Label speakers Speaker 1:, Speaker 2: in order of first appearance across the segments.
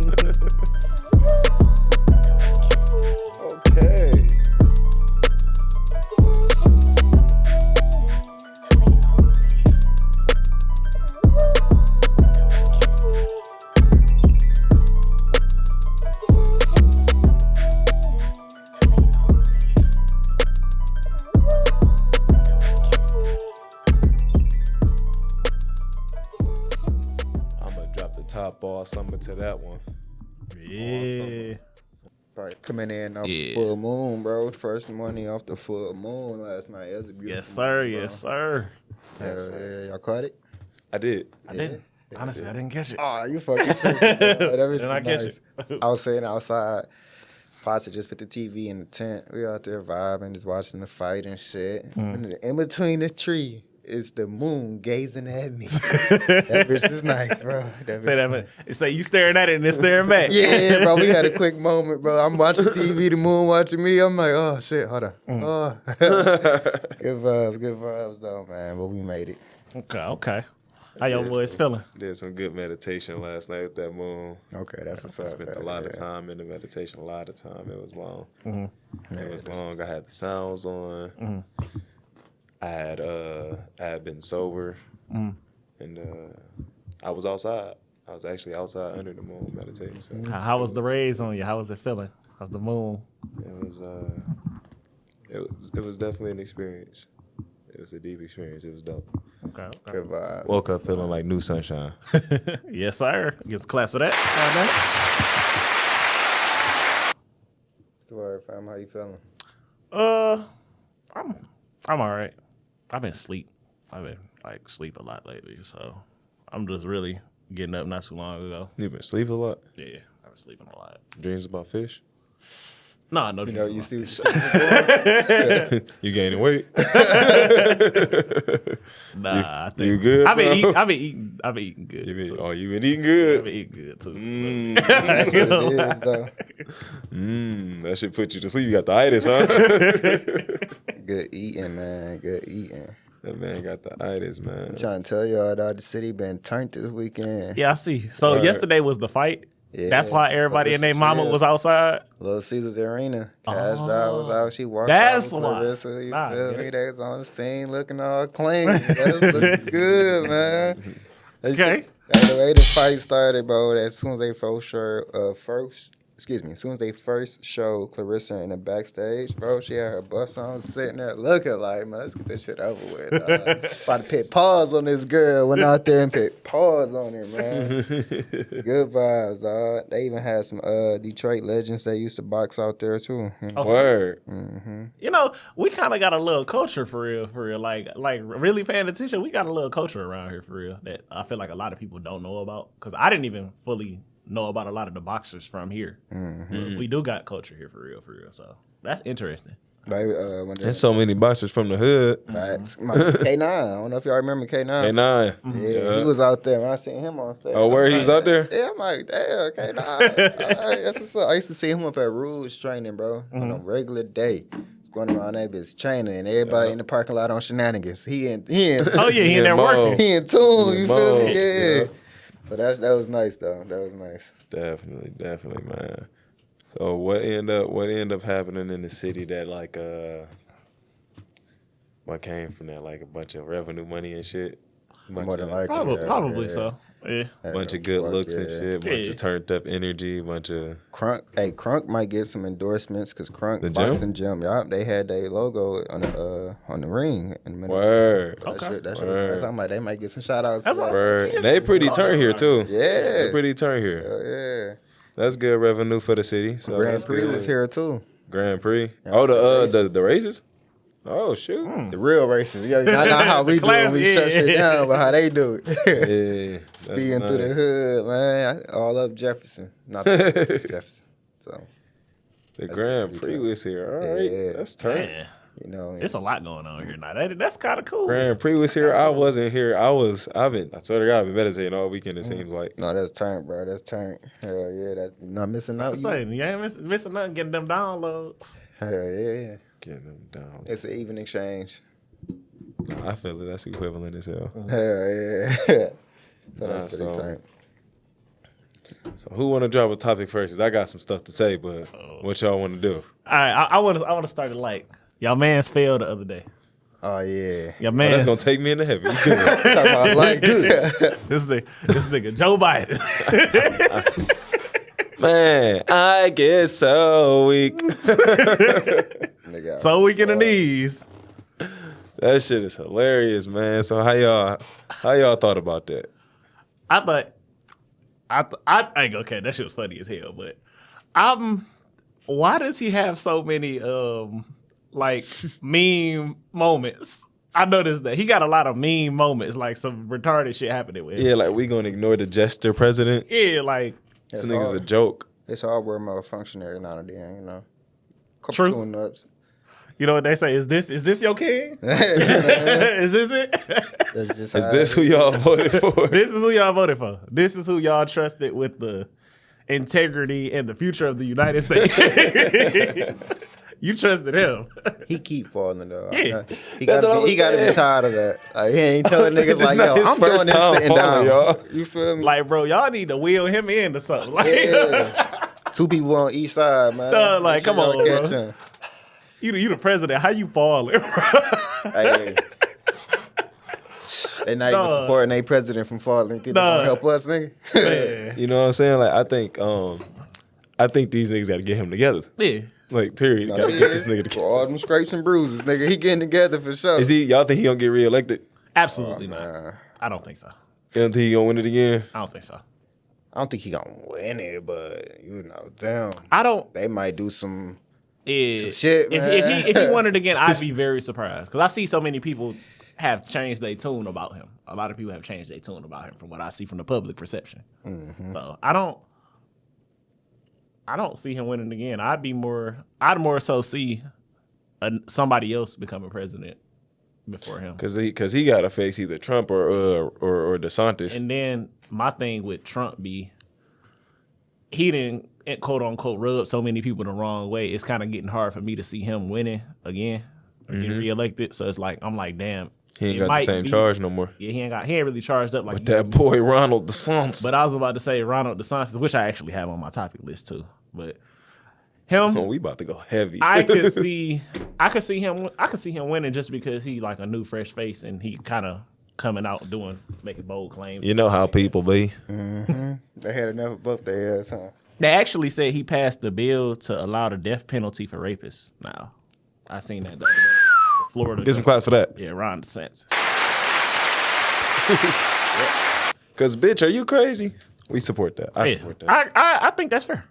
Speaker 1: Okay. I'm gonna drop the top all summer to that one.
Speaker 2: Yeah.
Speaker 3: Right, coming in off
Speaker 2: Yeah.
Speaker 3: the full moon, bro. First morning off the full moon last night. It was a beautiful
Speaker 2: Yes, sir.
Speaker 3: morning, bro.
Speaker 2: Yes, sir.
Speaker 3: Hell yeah, y'all caught it?
Speaker 1: I did.
Speaker 2: I didn't. Honestly, I didn't catch it.
Speaker 3: Oh, you fucking tripping, bro. That was
Speaker 2: Did I catch
Speaker 3: nice.
Speaker 2: it?
Speaker 3: I was sitting outside. Posse just put the TV in the tent. We out there vibing, just watching the fight and shit. And in between the tree is the moon gazing at me. That bitch is nice, bro.
Speaker 2: Say that, man. Say you staring at it and it's staring back.
Speaker 3: Yeah, bro. We had a quick moment, bro. I'm watching TV, the moon watching me. I'm like, oh shit, hold on. Oh. Good vibes though, man. But we made it.
Speaker 2: Okay. How y'all boys feeling?
Speaker 1: Did some good meditation last night with that moon.
Speaker 3: Okay, that's what's up.
Speaker 1: Spent a lot of time in the meditation. A lot of time. It was long. It was long. I had the sounds on. I had been sober, and I was outside. I was actually outside under the moon meditating. So
Speaker 2: How was the rays on you? How was it feeling? How's the moon?
Speaker 1: it was definitely an experience. It was a deep experience. It was dope.
Speaker 2: Okay.
Speaker 3: Good vibe.
Speaker 1: Woke up feeling like new sunshine.
Speaker 2: Yes, sir. Gets a class for that.
Speaker 3: What's the word, fam? How you feeling?
Speaker 2: I'm all right. I've been sleep a lot lately, so I'm just really getting up not too long ago.
Speaker 1: You been sleep a lot?
Speaker 2: Yeah, I've been sleeping a lot.
Speaker 1: Dreams about fish?
Speaker 2: No, no.
Speaker 3: You know, you see,
Speaker 1: You gaining weight?
Speaker 2: Nah, I think
Speaker 1: You good?
Speaker 2: I've been
Speaker 1: bro?
Speaker 2: eating good.
Speaker 1: You been,
Speaker 2: too.
Speaker 1: oh, you been eating
Speaker 2: I've
Speaker 1: good?
Speaker 2: been eating good too.
Speaker 3: that's what it is, though.
Speaker 1: That should put you to sleep. You got the itis, huh?
Speaker 3: Good eating, man. Good eating.
Speaker 1: That man got the itis, man.
Speaker 3: I'm trying to tell y'all, dog, the city been turned this weekend.
Speaker 2: Yeah, I see. So
Speaker 1: Right.
Speaker 2: yesterday was the fight.
Speaker 3: Yeah.
Speaker 2: That's why everybody and their mama was outside.
Speaker 3: Little Caesars Arena. Cash Doll was out. She walked
Speaker 2: That's
Speaker 3: out with
Speaker 2: why.
Speaker 3: Clarissa. You
Speaker 2: Nah, I
Speaker 3: feel
Speaker 2: get
Speaker 3: me?
Speaker 2: it.
Speaker 3: They was on the scene looking all clean. That was looking good, man.
Speaker 2: Okay.
Speaker 3: The way the fight started, bro, as soon as they as soon as they first showed Clarissa in the backstage, bro, she had her bust on sitting there looking like, man, let's get this shit over with. About to put pause on this girl. Went out there and put pause on her, man. Good vibes, dog. They even had some Detroit legends that used to box out there, too.
Speaker 1: Word.
Speaker 2: You know, we kind of got a little culture for real. Like really paying attention. We got a little culture around here for real that I feel like a lot of people don't know about. Because I didn't even fully know about a lot of the boxers from here. We do got culture here for real. So that's interesting.
Speaker 1: There's so many boxers from the hood.
Speaker 3: K9. I don't know if y'all remember K9.
Speaker 1: K9.
Speaker 3: Yeah, he was out there when I seen him on stage.
Speaker 1: Oh, where he was out there?
Speaker 3: Yeah, I'm like, damn, K9. All right, that's what's up. I used to see him up at Rouge training, bro, on a regular day. Going around that bitch training and everybody in the parking lot on shenanigans. He in
Speaker 2: Oh yeah, he in there working.
Speaker 3: he in tune, you feel me?
Speaker 1: Yeah.
Speaker 3: Yeah. So that was nice though. That was nice.
Speaker 1: Definitely, man. So what ended up happening in the city that like what came from that? Like a bunch of revenue money and shit?
Speaker 3: More than likely.
Speaker 2: Probably so. Yeah.
Speaker 1: Bunch of good looks and shit, bunch
Speaker 2: Yeah.
Speaker 1: of turned up energy, bunch of
Speaker 3: Crunk might get some endorsements because Crunk
Speaker 1: The
Speaker 3: boxing gym, yeah, they had their logo on the ring in the middle.
Speaker 1: word.
Speaker 3: That shit,
Speaker 1: Word.
Speaker 3: I'm like, they might get some shout outs.
Speaker 2: That's awesome.
Speaker 1: Word. They pretty turn here too.
Speaker 3: Yeah.
Speaker 1: They pretty turn here.
Speaker 3: Yeah.
Speaker 1: That's good revenue for the city. So
Speaker 3: Grand
Speaker 1: that's
Speaker 3: Prix
Speaker 1: good.
Speaker 3: was here too.
Speaker 1: Grand Prix.
Speaker 3: Yeah,
Speaker 1: Oh,
Speaker 3: the
Speaker 1: the races? Oh shoot.
Speaker 3: The real races. Yeah, not how we do it. We shut shit down, but how they do it.
Speaker 1: Yeah. that's
Speaker 3: Speeding through the
Speaker 1: nice.
Speaker 3: hood, man. All up Jefferson. Not Jefferson. So,
Speaker 1: The Grand Prix was here. All right.
Speaker 3: Yeah.
Speaker 1: That's turn.
Speaker 2: Man,
Speaker 3: you know.
Speaker 2: it's a lot going on here now. That's kind of cool.
Speaker 1: Grand Prix was here. I wasn't here. I swear to God, I've been meditating all weekend, it seems like.
Speaker 3: No, that's turn, bro. That's turn. Hell yeah. That's not missing out.
Speaker 2: I'm saying, you ain't missing nothing getting them downloads.
Speaker 3: Hell yeah.
Speaker 1: Getting them down.
Speaker 3: It's an even exchange.
Speaker 1: I feel it. That's equivalent as hell.
Speaker 3: Hell yeah. So that's pretty
Speaker 1: so-
Speaker 3: tight.
Speaker 1: So who want to drop a topic first? 'Cause I got some stuff to say, but what y'all want to do?
Speaker 2: All right, I want to start it like y'all man's failed the other day.
Speaker 3: Oh yeah.
Speaker 2: Your
Speaker 1: Oh,
Speaker 2: man,
Speaker 1: that's gonna take me into heaven. You good?
Speaker 3: Talking about like dude.
Speaker 2: this nigga Joe Biden.
Speaker 1: Man, I get so weak.
Speaker 3: Nigga,
Speaker 2: So weak in the knees.
Speaker 1: That shit is hilarious, man. So how y'all thought about that?
Speaker 2: I think okay, that shit was funny as hell, but why does he have so many like meme moments? I noticed that he got a lot of meme moments, like some retarded shit happening with him.
Speaker 1: Yeah, like we gonna ignore the jester president.
Speaker 2: Yeah, like
Speaker 1: This nigga's a joke.
Speaker 3: It's hard word malfunction every now and then, you know. Couple
Speaker 2: True.
Speaker 3: tune-ups.
Speaker 2: you know what they say? Is this your king?
Speaker 3: That's
Speaker 2: Is this it?
Speaker 3: just
Speaker 1: Is
Speaker 3: how
Speaker 1: this
Speaker 3: it
Speaker 1: who y'all voted for?
Speaker 2: This is who y'all voted for. This is who y'all trusted with the integrity and the future of the United States. You trusted him.
Speaker 3: He keep falling though.
Speaker 2: Yeah.
Speaker 3: He
Speaker 1: That's what I
Speaker 3: gotta
Speaker 1: was
Speaker 3: be
Speaker 1: saying.
Speaker 3: tired of that. Like, he ain't telling
Speaker 1: saying
Speaker 3: niggas
Speaker 1: this
Speaker 3: like,
Speaker 1: not
Speaker 3: yo,
Speaker 1: his
Speaker 3: I'm doing
Speaker 1: first
Speaker 3: this
Speaker 1: time
Speaker 3: sitting
Speaker 1: falling,
Speaker 3: down.
Speaker 1: y'all.
Speaker 3: You feel me?
Speaker 2: Like, bro, y'all need to wheel him into something. Like,
Speaker 3: Yeah. Two people on each side, man.
Speaker 2: Nah, like,
Speaker 3: Make sure
Speaker 2: come on,
Speaker 3: y'all catch
Speaker 2: bro.
Speaker 3: him.
Speaker 2: you the president. How you falling, bro?
Speaker 3: Hey. They not even supporting their president from falling. They
Speaker 2: Nah.
Speaker 3: gonna help us, nigga.
Speaker 2: Man.
Speaker 1: You know what I'm saying? Like I think these niggas got to get him together.
Speaker 2: Yeah.
Speaker 1: Like period.
Speaker 3: No,
Speaker 1: Got to
Speaker 3: he
Speaker 1: get
Speaker 3: is.
Speaker 1: this nigga
Speaker 3: For
Speaker 1: together.
Speaker 3: all them scrapes and bruises, nigga. He getting together for sure.
Speaker 1: Is he? Y'all think he gonna get reelected?
Speaker 2: Absolutely not.
Speaker 3: Nah.
Speaker 2: I don't think so.
Speaker 1: You don't think he gonna win it again?
Speaker 2: I don't think so.
Speaker 3: I don't think he gonna win it, but you know, damn.
Speaker 2: I don't.
Speaker 3: They might do some
Speaker 2: Yeah.
Speaker 3: shit,
Speaker 2: If he
Speaker 3: man.
Speaker 2: won it again, I'd be very surprised because I see so many people have changed their tune about him. A lot of people have changed their tune about him from what I see from the public perception.
Speaker 3: Mm-hmm.
Speaker 2: So I don't see him winning again. I'd more so see somebody else becoming president before him.
Speaker 1: Cause he got to face either Trump or DeSantis.
Speaker 2: And then my thing with Trump be he didn't quote unquote rub so many people the wrong way. It's kind of getting hard for me to see him winning again or getting reelected. So it's like I'm like, damn,
Speaker 1: he ain't
Speaker 2: it
Speaker 1: got the
Speaker 2: might
Speaker 1: same
Speaker 2: be-
Speaker 1: charge no more.
Speaker 2: Yeah, he ain't really charged up like
Speaker 1: But
Speaker 2: he
Speaker 1: that boy Ronald DeSantis.
Speaker 2: But I was about to say Ronald DeSantis, which I actually have on my topic list too. But him,
Speaker 1: we about to go heavy.
Speaker 2: I could see him winning just because he like a new fresh face and he kind of coming out making bold claims.
Speaker 1: You know how people be.
Speaker 3: Mm-hmm. They had enough of both their ass, huh?
Speaker 2: They actually said he passed the bill to allow the death penalty for rapists. Now, I seen that the other day. Florida.
Speaker 1: Get some claps for that.
Speaker 2: Yeah, Ron DeSantis.
Speaker 1: Cause bitch, are you crazy? We support that. I
Speaker 2: Yeah.
Speaker 1: support that.
Speaker 2: I think that's fair.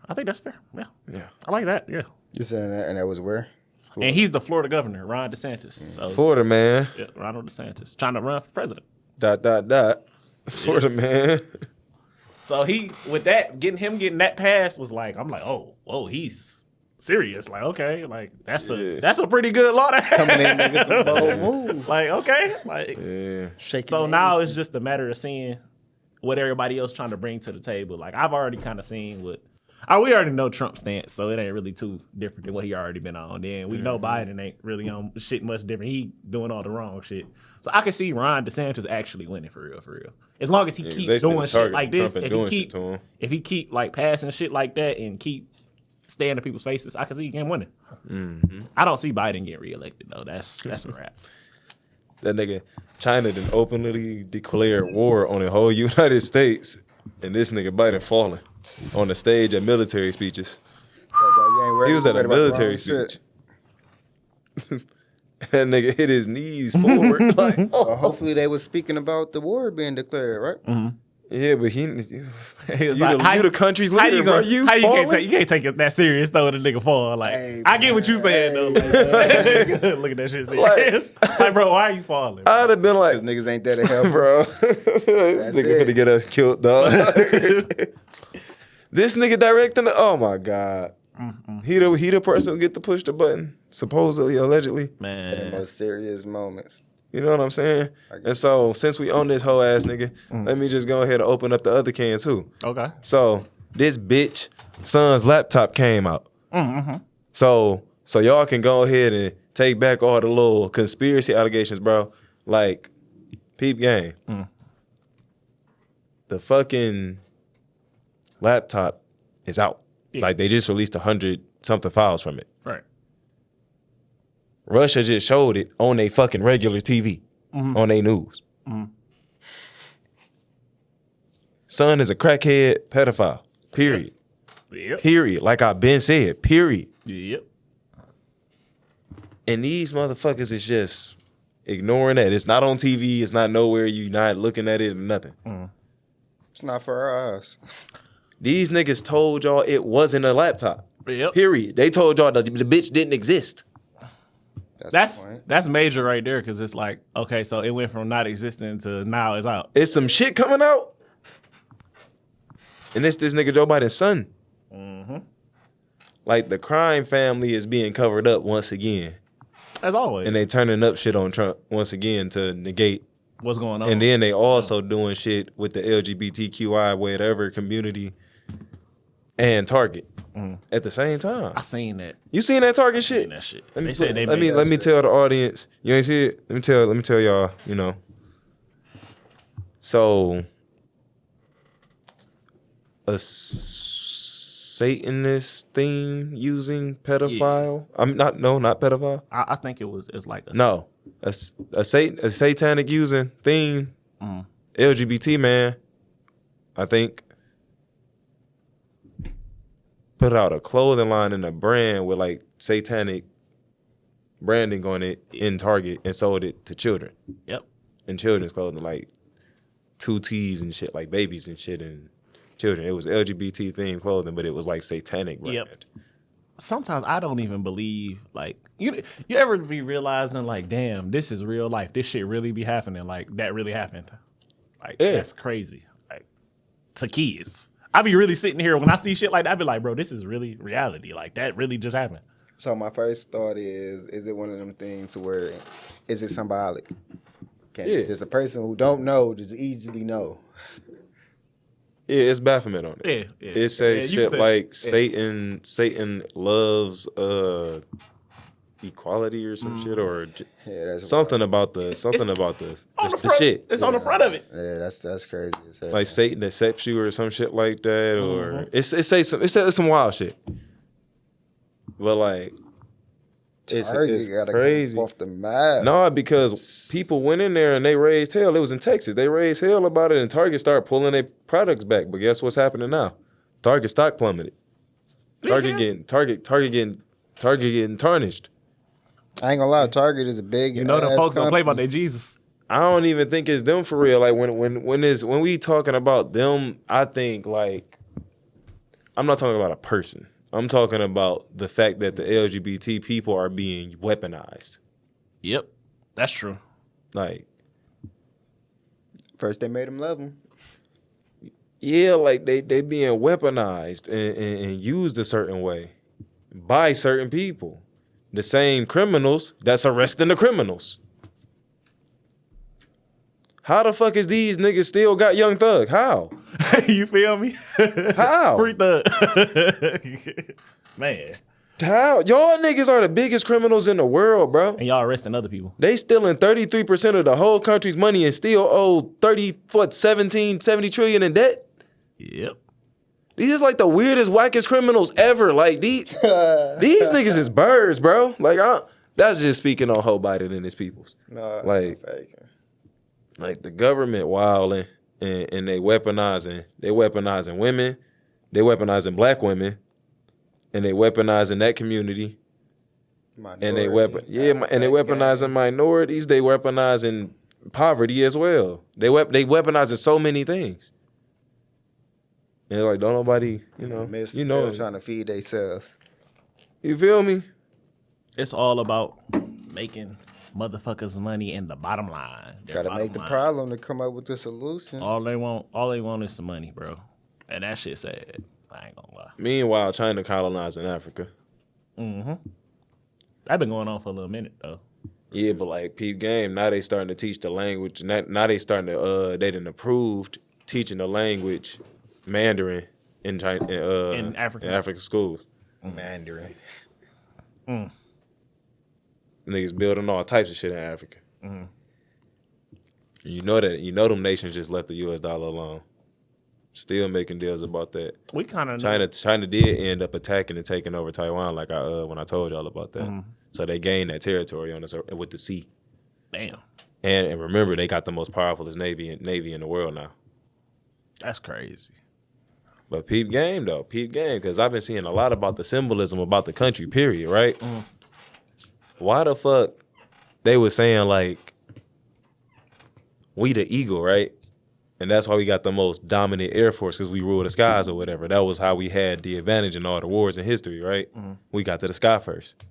Speaker 2: Yeah.
Speaker 1: Yeah.
Speaker 2: I like that. Yeah.
Speaker 3: You saying that, and that was where?
Speaker 2: And he's the Florida governor, Ron DeSantis. So
Speaker 1: Florida man.
Speaker 2: yeah, Ronald DeSantis trying to run for president. ...
Speaker 1: Florida man.
Speaker 2: So he with that getting that pass was like I'm like whoa he's serious, like okay, like that's a pretty good law to have.
Speaker 3: Coming in making some bold moves.
Speaker 2: Like okay, like
Speaker 1: Yeah.
Speaker 3: Shaking
Speaker 2: so
Speaker 3: the
Speaker 2: now
Speaker 3: industry.
Speaker 2: it's just a matter of seeing what everybody else trying to bring to the table. Like I've already kind of seen we already know Trump's stance, so it ain't really too different than what he already been on. Then we know Biden ain't really on shit much different. He doing all the wrong shit. So I can see Ron DeSantis actually winning for real. As long as he
Speaker 1: Yeah,
Speaker 2: keep
Speaker 1: they still
Speaker 2: doing shit
Speaker 1: targeting
Speaker 2: like this,
Speaker 1: Trump and doing shit to him.
Speaker 2: if he keep like passing shit like that and keep staying to people's faces, I can see him winning.
Speaker 1: Mm-hmm.
Speaker 2: I don't see Biden getting reelected though. That's a wrap.
Speaker 1: That nigga, China done openly declared war on the whole United States, and this nigga Biden falling on the stage at military speeches.
Speaker 3: You ain't worried-
Speaker 1: He was at
Speaker 3: worried
Speaker 1: a
Speaker 3: about the
Speaker 1: military
Speaker 3: wrong shit.
Speaker 1: speech. That nigga hit his knees forward. Like,
Speaker 3: Well, hopefully they was speaking about the war being declared, right?
Speaker 1: yeah, but
Speaker 2: He was
Speaker 1: you
Speaker 2: like,
Speaker 1: the country's
Speaker 2: how
Speaker 1: leader,
Speaker 2: you
Speaker 1: bro.
Speaker 2: gonna,
Speaker 1: You
Speaker 2: how you can't
Speaker 1: falling?
Speaker 2: take it that serious though? The nigga fall like
Speaker 3: Hey,
Speaker 2: I get what you saying though. Like, look at that shit serious. Like, bro, why are you falling?
Speaker 1: I'd have been like,
Speaker 3: Cause niggas ain't there to help.
Speaker 1: bro, this nigga
Speaker 3: it.
Speaker 1: finna get us killed, dog. This nigga directing oh my God. He the person who get to push the button, supposedly, allegedly.
Speaker 3: In the
Speaker 2: Man,
Speaker 3: most serious moments.
Speaker 1: You know what I'm saying? And so, since we own this whole ass nigga, let me just go ahead and open up the other can too.
Speaker 2: okay.
Speaker 1: So, this bitch son's laptop came out. So y'all can go ahead and take back all the little conspiracy allegations, bro. Like, peep game. The fucking laptop is out.
Speaker 2: Yeah.
Speaker 1: Like they just released 100-something files from it.
Speaker 2: Right.
Speaker 1: Russia just showed it on a fucking regular TV, on their news. Son is a crackhead pedophile. Period.
Speaker 2: Yep.
Speaker 1: Period. Like I've been said. Period.
Speaker 2: Yep.
Speaker 1: And these motherfuckers is just ignoring that. It's not on TV. It's not nowhere. You not looking at it or nothing.
Speaker 3: It's not for our eyes.
Speaker 1: These niggas told y'all it wasn't a laptop.
Speaker 2: Yep.
Speaker 1: Period. They told y'all the bitch didn't exist.
Speaker 3: That's the point.
Speaker 2: That's major right there because it's like, okay, so it went from not existing to now it's out.
Speaker 1: It's some shit coming out. And it's this nigga Joe Biden's son. Like the crime family is being covered up once again.
Speaker 2: As always.
Speaker 1: And they turning up shit on Trump once again to negate.
Speaker 2: What's going on?
Speaker 1: And then they also doing shit with the LGBTQI whatever community and Target at the same time.
Speaker 2: I seen that.
Speaker 1: You seen that Target shit?
Speaker 2: Seen that shit.
Speaker 1: Let me,
Speaker 2: They said they
Speaker 1: let
Speaker 2: made
Speaker 1: me
Speaker 2: that
Speaker 1: let me
Speaker 2: shit.
Speaker 1: tell the audience. You ain't see it? Let me tell y'all, you know. So a Satanist theme using pedophile. Not pedophile.
Speaker 2: I think it's like a,
Speaker 1: No. A satanic using theme. LGBT man, I think, put out a clothing line and a brand with like satanic branding on it in Target and sold it to children.
Speaker 2: Yep.
Speaker 1: And children's clothing, like 2Ts and shit, like babies and shit and children. It was LGBT themed clothing, but it was like satanic brand.
Speaker 2: Yep. Sometimes I don't even believe, like, you ever be realizing, like, damn, this is real life. This shit really be happening. Like, that really happened. Like,
Speaker 1: Yeah.
Speaker 2: That's crazy. Like, to kids. I be really sitting here when I see shit like that, I be like, bro, this is really reality. Like, that really just happened.
Speaker 3: So my first thought is it one of them things where is it symbolic?
Speaker 1: Yeah.
Speaker 3: Just a person who don't know just easily know.
Speaker 1: Yeah, it's Baphomet on it.
Speaker 2: Yeah.
Speaker 1: It says
Speaker 2: you can
Speaker 1: shit
Speaker 2: say-
Speaker 1: like Satan loves equality or some shit or
Speaker 3: Yeah, that's
Speaker 1: something about the
Speaker 2: on the front,
Speaker 1: shit.
Speaker 2: It's on the front of it.
Speaker 3: Yeah, that's crazy.
Speaker 1: Like Satan accepts you or some shit like that, or it says some wild shit. But like, it's
Speaker 3: gotta
Speaker 1: crazy.
Speaker 3: go off the map.
Speaker 1: No, because people went in there and they raised hell. It was in Texas. They raised hell about it, and Target started pulling their products back. But guess what's happening now? Target stock plummeted. Target getting tarnished.
Speaker 3: I ain't gonna lie, Target is a big.
Speaker 2: You know the
Speaker 3: ass
Speaker 2: folks don't play about
Speaker 3: company.
Speaker 2: their Jesus.
Speaker 1: I don't even think it's them for real. Like when we talking about them, I think like I'm not talking about a person. I'm talking about the fact that the LGBT people are being weaponized.
Speaker 2: Yep. That's true.
Speaker 1: Like,
Speaker 3: First they made them love them.
Speaker 1: yeah, like they being weaponized and used a certain way by certain people. The same criminals that's arresting the criminals. How the fuck is these niggas still got Young Thug? How?
Speaker 2: You feel me?
Speaker 1: How?
Speaker 2: Free Thug. Man.
Speaker 1: How? Y'all niggas are the biggest criminals in the world, bro.
Speaker 2: And y'all arresting other people.
Speaker 1: They stealing 33% of the whole country's money and still owe 70 trillion in debt.
Speaker 2: Yep.
Speaker 1: These is like the weirdest, wackest criminals ever. Like these niggas is birds, bro. Like that's just speaking on Joe Biden and his peoples.
Speaker 3: No,
Speaker 1: Like-
Speaker 3: I'm faking.
Speaker 1: Like the government wilding and they weaponizing women, they weaponizing black women, and they weaponizing that community, and they weaponizing minorities, they weaponizing poverty as well. They weaponizing so many things. And they're like, don't nobody,
Speaker 3: Still trying to feed themselves.
Speaker 1: You feel me?
Speaker 2: It's all about making motherfuckers money in the bottom line. Their
Speaker 3: Gotta
Speaker 2: bottom
Speaker 3: make the
Speaker 2: line.
Speaker 3: problem to come up with the solution.
Speaker 2: All they want is some money, bro. And that shit sad. I ain't gonna lie.
Speaker 1: Meanwhile, China colonizing Africa.
Speaker 2: That been going on for a little minute though.
Speaker 1: Yeah, but like peep game, now they starting to teach the language. Now they starting to they done approved teaching the language Mandarin in China
Speaker 2: In Africa.
Speaker 1: in African schools.
Speaker 3: Mandarin.
Speaker 1: Niggas building all types of shit in Africa. You know them nations just left the US dollar alone. Still making deals about that.
Speaker 2: We kind of
Speaker 1: China did end up attacking and taking over Taiwan, like when I told y'all about that. So they gained that territory on us with the sea.
Speaker 2: Damn.
Speaker 1: And remember, they got the most powerful navy in the world now.
Speaker 2: That's crazy.
Speaker 1: But peep game, though. Peep game, because I've been seeing a lot about the symbolism about the country, period, right? Why the fuck they was saying, like, we the eagle, right? And that's why we got the most dominant air force, because we rule the skies or whatever. That was how we had the advantage in all the wars in history, right? We got to the sky first.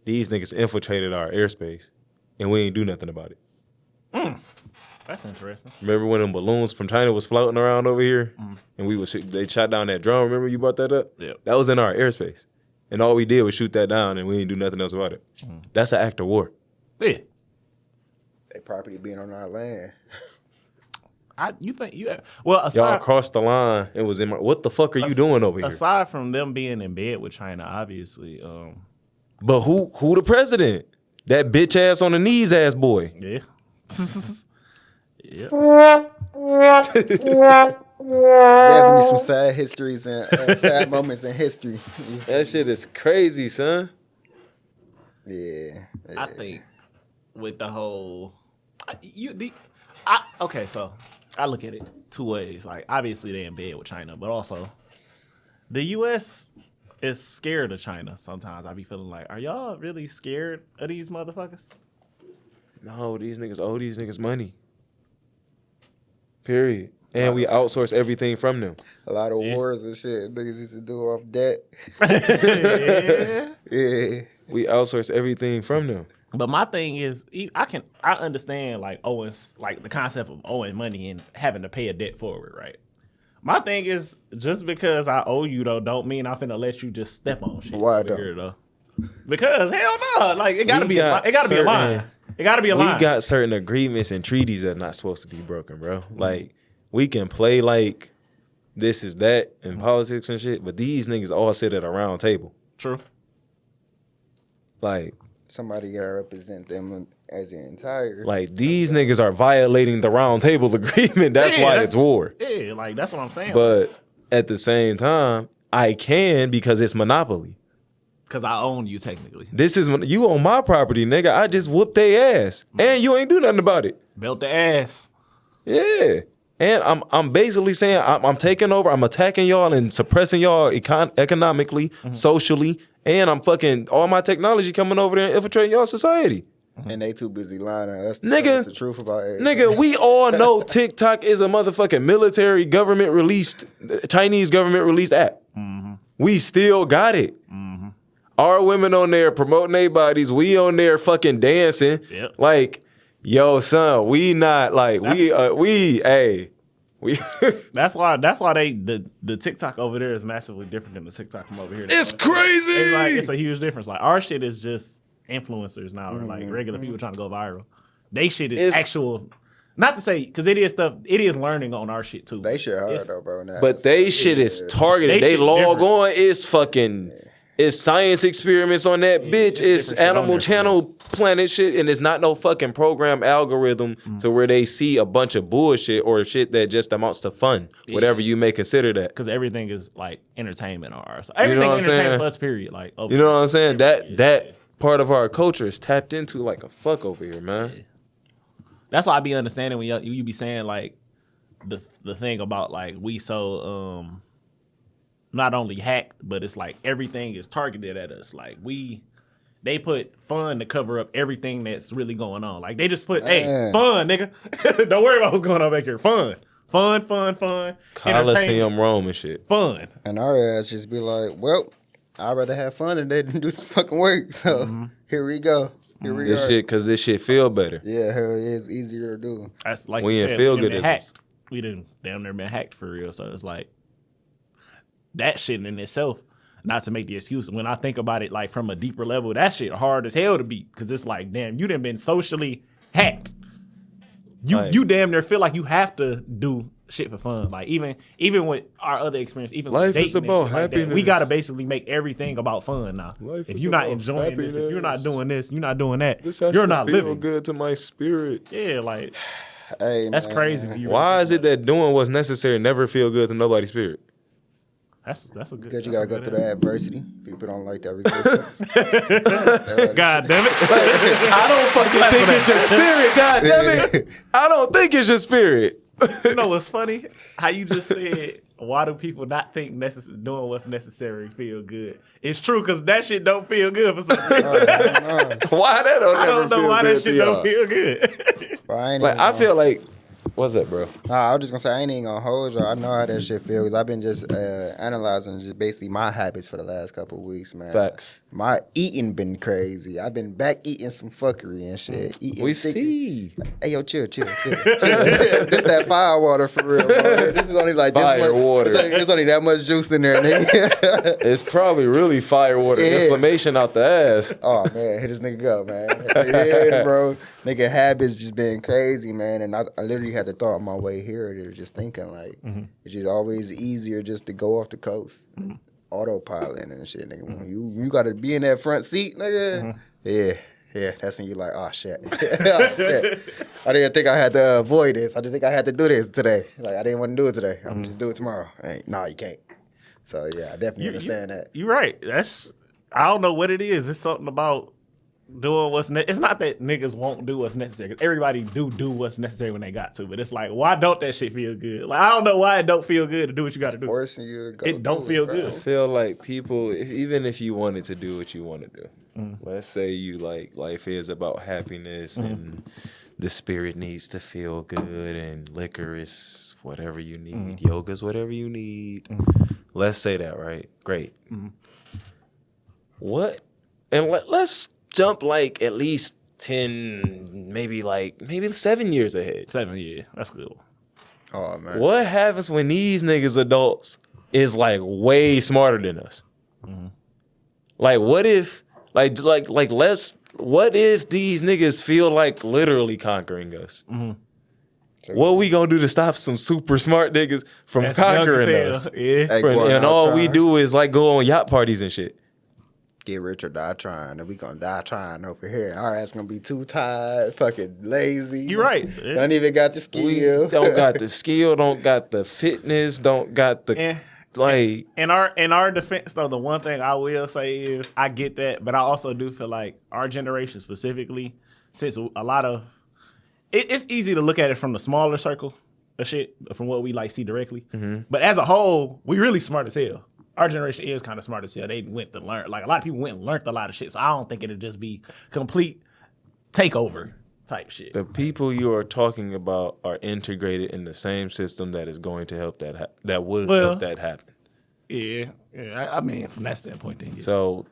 Speaker 1: These niggas infiltrated our airspace, and we ain't do nothing about it.
Speaker 2: That's interesting.
Speaker 1: Remember when them balloons from China was floating around over here, and they shot down that drone? Remember you brought that up?
Speaker 2: Yeah.
Speaker 1: That was in our airspace, and all we did was shoot that down, and we didn't do nothing else about it. That's an act of war.
Speaker 2: Yeah.
Speaker 3: They property being on our land.
Speaker 2: You think you? Well,
Speaker 1: Y'all crossed the line. It was in my. What the fuck are you doing over here?
Speaker 2: Aside from them being in bed with China, obviously.
Speaker 1: But who the president? That bitch ass on the knees ass boy.
Speaker 2: Yeah. Yeah.
Speaker 3: Definitely some sad histories and sad moments in history.
Speaker 1: That shit is crazy, son.
Speaker 3: Yeah.
Speaker 2: I think with the whole, okay, so I look at it two ways. Like, obviously they in bed with China, but also the U.S. is scared of China. Sometimes I be feeling like, are y'all really scared of these motherfuckers?
Speaker 1: No, these niggas owe these niggas money. Period. And we outsource everything from them.
Speaker 3: A lot of wars and shit niggas used to do off debt. Yeah.
Speaker 1: We outsource everything from them.
Speaker 2: But my thing is, I understand like Owens, like the concept of owing money and having to pay a debt forward, right? My thing is, just because I owe you though, don't mean I'm finna let you just step on shit.
Speaker 3: Why
Speaker 2: over here, though? Because hell no, like it gotta be a line. It gotta be a line.
Speaker 1: We got certain agreements and treaties that are not supposed to be broken, bro. Like we can play like this is that in politics and shit, but these niggas all sit at a round table.
Speaker 2: True.
Speaker 3: Like somebody gotta represent them as an entire.
Speaker 1: Like these niggas are violating the round table agreement. That's why it's war.
Speaker 2: Yeah, like that's what I'm saying.
Speaker 1: But at the same time, I can because it's monopoly.
Speaker 2: Because I own you technically.
Speaker 1: This is you own my property, nigga. I just whooped their ass, and you ain't do nothing about it.
Speaker 2: Built the ass.
Speaker 1: Yeah, and I'm basically saying I'm taking over. I'm attacking y'all and suppressing y'all economically, socially, and I'm fucking all my technology coming over there and infiltrating y'all society.
Speaker 3: And they too busy lying to us.
Speaker 1: Nigga,
Speaker 3: the truth about it.
Speaker 1: Nigga, we all know TikTok is a motherfucking military government released, Chinese government released app. We still got it. Our women on there promoting their bodies. We on there fucking dancing.
Speaker 2: Yep.
Speaker 1: Like, yo, son, we not like we.
Speaker 2: That's why the TikTok over there is massively different than the TikTok from over here.
Speaker 1: It's crazy.
Speaker 2: It's a huge difference. Like our shit is just influencers now, or like regular people trying to go viral. They shit is actual. Not to say, because it is learning on our shit too.
Speaker 3: They shit hard though, bro. Now.
Speaker 1: But they shit is targeted. They log on. It's fucking. It's science experiments on that bitch. It's Animal Channel Planet shit, and it's not no fucking program algorithm to where they see a bunch of bullshit or shit that just amounts to fun, whatever you may consider that.
Speaker 2: Because everything is like entertainment on ours. Everything entertainment plus period. Like
Speaker 1: you know what I'm saying? That part of our culture is tapped into like a fuck over here, man.
Speaker 2: Yeah. That's why I be understanding when you be saying like the thing about like we so not only hacked, but it's like everything is targeted at us. Like they put fun to cover up everything that's really going on. Like they just put, hey, fun, nigga. Don't worry about what's going on back here. Fun.
Speaker 1: Coliseum Rome and shit.
Speaker 2: Fun.
Speaker 3: And our ass just be like, well, I'd rather have fun than they do some fucking work. So here we go. Here we
Speaker 1: this
Speaker 3: are.
Speaker 1: shit, cause this shit feel better.
Speaker 3: Yeah, hell, it's easier to do.
Speaker 2: That's like
Speaker 1: we ain't feel good.
Speaker 2: We didn't damn near been hacked for real. So it's like that shit in itself. Not to make the excuse. When I think about it, like from a deeper level, that shit hard as hell to beat. Cause it's like, damn, you done been socially hacked. You damn near feel like you have to do shit for fun. Like even with our other experience, even
Speaker 1: life
Speaker 2: with
Speaker 1: is about happiness.
Speaker 2: Like we gotta basically make everything about fun now.
Speaker 1: Life
Speaker 2: if you're not enjoying
Speaker 1: happiness.
Speaker 2: This, if you're not doing this, you're not doing that.
Speaker 1: This has
Speaker 2: you're
Speaker 1: to
Speaker 2: not
Speaker 1: feel
Speaker 2: living
Speaker 1: good to my spirit.
Speaker 2: Yeah, like
Speaker 3: Hey,
Speaker 2: That's
Speaker 3: man.
Speaker 2: crazy. If you
Speaker 1: Why
Speaker 2: really
Speaker 1: is it that doing what's necessary never feel good to nobody's spirit?
Speaker 2: That's a good.
Speaker 3: Because you
Speaker 2: that's
Speaker 3: gotta
Speaker 2: a
Speaker 3: go
Speaker 2: good
Speaker 3: through that adversity. People don't like that resistance.
Speaker 2: answer. God damn it!
Speaker 1: I don't fucking think it's your spirit, god damn it. I don't think it's your spirit.
Speaker 2: You know what's funny? How you just said, why do people not think doing what's necessary feel good? It's true because that shit don't feel good for some reason.
Speaker 1: Why that don't
Speaker 2: I
Speaker 1: never
Speaker 2: don't know
Speaker 1: feel
Speaker 2: why
Speaker 1: good
Speaker 2: that
Speaker 1: to
Speaker 2: shit
Speaker 1: y'all?
Speaker 2: don't feel good.
Speaker 3: Bro, I ain't
Speaker 1: Like
Speaker 3: even
Speaker 1: I
Speaker 3: gonna-
Speaker 1: feel like, what's up, bro?
Speaker 3: Nah, I was just gonna say I ain't even gonna hold y'all. I know how that shit feels. I've been just analyzing just basically my habits for the last couple of weeks, man.
Speaker 1: Facts.
Speaker 3: My eating been crazy. I've been back eating some fuckery and shit. Eating
Speaker 1: We
Speaker 3: thick-
Speaker 1: see.
Speaker 3: Hey yo, chill. This that fire water for real, bro. This is only like this
Speaker 1: Fire
Speaker 3: much.
Speaker 1: water.
Speaker 3: There's only that much juice in there, nigga.
Speaker 1: It's probably really fire water
Speaker 3: Yeah.
Speaker 1: inflammation out the ass.
Speaker 3: Oh man, hit this nigga up, man. Yeah, bro. Nigga habits just been crazy, man. And I literally had the thought on my way here. They were just thinking like it's just always easier just to go off the coast. Autopilot and shit, nigga. When you gotta be in that front seat, nigga. Yeah, that's when you like, oh shit. Oh, shit. I didn't think I had to avoid this. I didn't think I had to do this today. Like I didn't want to do it today. I'm just do it tomorrow. Nah, you can't. So yeah, I definitely understand that.
Speaker 2: You're right. I don't know what it is. It's something about doing what's it's not that niggas won't do what's necessary. 'Cause everybody do what's necessary when they got to. But it's like, why don't that shit feel good? Like I don't know why it don't feel good to do what you got to do.
Speaker 3: Forcing you to go.
Speaker 2: It don't
Speaker 3: do
Speaker 2: feel
Speaker 3: bro.
Speaker 2: good.
Speaker 1: I feel like people, even if you wanted to do what you want to do, let's say you like life is about happiness and the spirit needs to feel good and liquor is whatever you need, yoga's whatever you need. Let's say that, right? Great. What? And let's jump like at least 10, maybe 7 years ahead.
Speaker 2: 7 years. That's good.
Speaker 3: Oh man.
Speaker 1: What happens when these niggas adults is like way smarter than us? Like what if what if these niggas feel like literally conquering us? What we gonna do to stop some super smart niggas from
Speaker 2: That's
Speaker 1: conquering
Speaker 2: young as
Speaker 1: us?
Speaker 2: hell. Yeah.
Speaker 3: Hey, going
Speaker 1: And
Speaker 3: out
Speaker 1: all we
Speaker 3: trying.
Speaker 1: do is like go on yacht parties and shit.
Speaker 3: Get rich or die trying, and we gonna die trying over here. Our ass gonna be too tired, fucking lazy.
Speaker 2: You're right. Yeah.
Speaker 3: Don't even got the
Speaker 1: We
Speaker 3: skill.
Speaker 1: don't got the skill, don't got the fitness, don't got the
Speaker 2: Eh.
Speaker 1: like.
Speaker 2: In our defense, though, the one thing I will say is I get that, but I also do feel like our generation specifically, since a lot of it's easy to look at it from the smaller circle of shit, from what we like see directly. But as a whole, we really smart as hell. Our generation is kind of smart as hell. They went to learn, like a lot of people went and learned a lot of shit. So I don't think it'll just be complete takeover type shit.
Speaker 1: The people you are talking about are integrated in the same system that is going to help that would help that happen.
Speaker 2: Yeah. I mean, from that standpoint, then. Yeah.
Speaker 1: So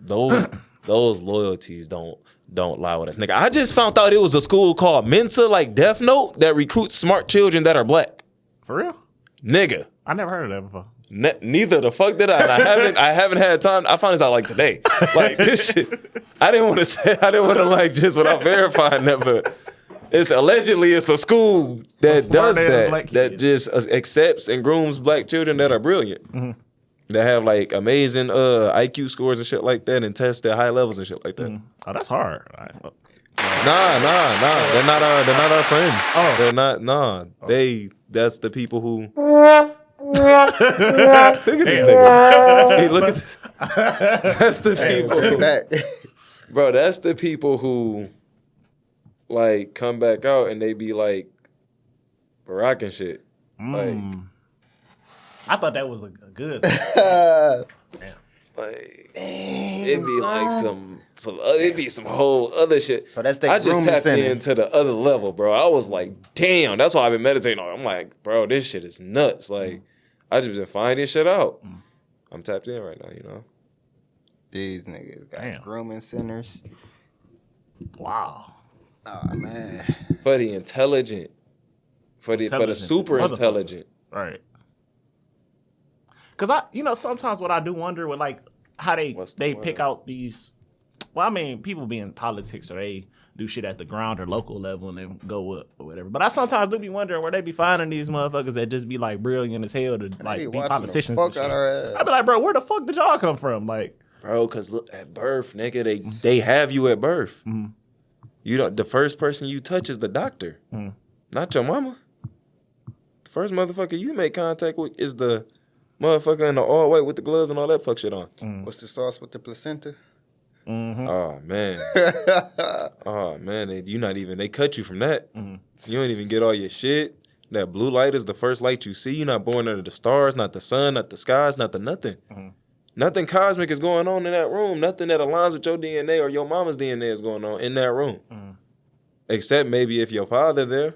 Speaker 1: those loyalties don't lie with us, nigga. I just found out it was a school called Mensa, like Death Note, that recruits smart children that are black.
Speaker 2: For real?
Speaker 1: Nigga,
Speaker 2: I never heard of that before.
Speaker 1: neither the fuck did I. And I haven't had time. I found this out like today. Like this shit. I didn't want to like just without verifying that, but it's allegedly it's a school that does
Speaker 2: smart-ass black
Speaker 1: that
Speaker 2: kids.
Speaker 1: just accepts and grooms black children that are brilliant. That have like amazing IQ scores and shit like that, and test at high levels and shit like that.
Speaker 2: Oh, that's hard.
Speaker 1: Nah. They're not our friends. Oh, they're not. Nah, that's the people who. Look at this nigga. Hey, look at this. That's the people.
Speaker 3: Take it back.
Speaker 1: Bro, that's the people who like come back out and they be like rocking shit. Like
Speaker 2: I thought that was a good thing.
Speaker 1: Like it'd be like some it'd be some whole other shit.
Speaker 3: So that's the
Speaker 1: I just
Speaker 3: grooming
Speaker 1: tapped
Speaker 3: center.
Speaker 1: into the other level, bro. I was like, damn, that's why I've been meditating on. I'm like, bro, this shit is nuts. Like, I just been finding shit out. I'm tapped in right now, you know.
Speaker 3: These niggas got
Speaker 2: Damn.
Speaker 3: grooming centers.
Speaker 2: Wow.
Speaker 3: Oh man.
Speaker 1: For the intelligent. For the super
Speaker 2: Motherfucker.
Speaker 1: intelligent.
Speaker 2: Right. Cause sometimes what I do wonder with like how they
Speaker 1: What's the
Speaker 2: pick
Speaker 1: word?
Speaker 2: out these. Well, I mean, people be in politics or they do shit at the ground or local level and then go up or whatever. But I sometimes do be wondering where they be finding these motherfuckers that just be like brilliant as hell to like be
Speaker 3: watching
Speaker 2: politicians.
Speaker 3: the
Speaker 2: And
Speaker 3: fuck out
Speaker 2: shit.
Speaker 3: our ass.
Speaker 2: I be like, bro, where the fuck did y'all come from? Like,
Speaker 1: Bro, cause look at birth, nigga, they have you at birth. You don't. The first person you touch is the doctor. Not your mama. The first motherfucker you make contact with is the motherfucker in the all white with the gloves and all that fuck shit on.
Speaker 3: What's the sauce with the placenta?
Speaker 2: Mm-hmm.
Speaker 1: Oh man. Oh man. They cut you from that. You don't even get all your shit. That blue light is the first light you see. You're not born under the stars, not the sun, not the skies, not the nothing. Nothing cosmic is going on in that room. Nothing that aligns with your DNA or your mama's DNA is going on in that room. Except maybe if your father there.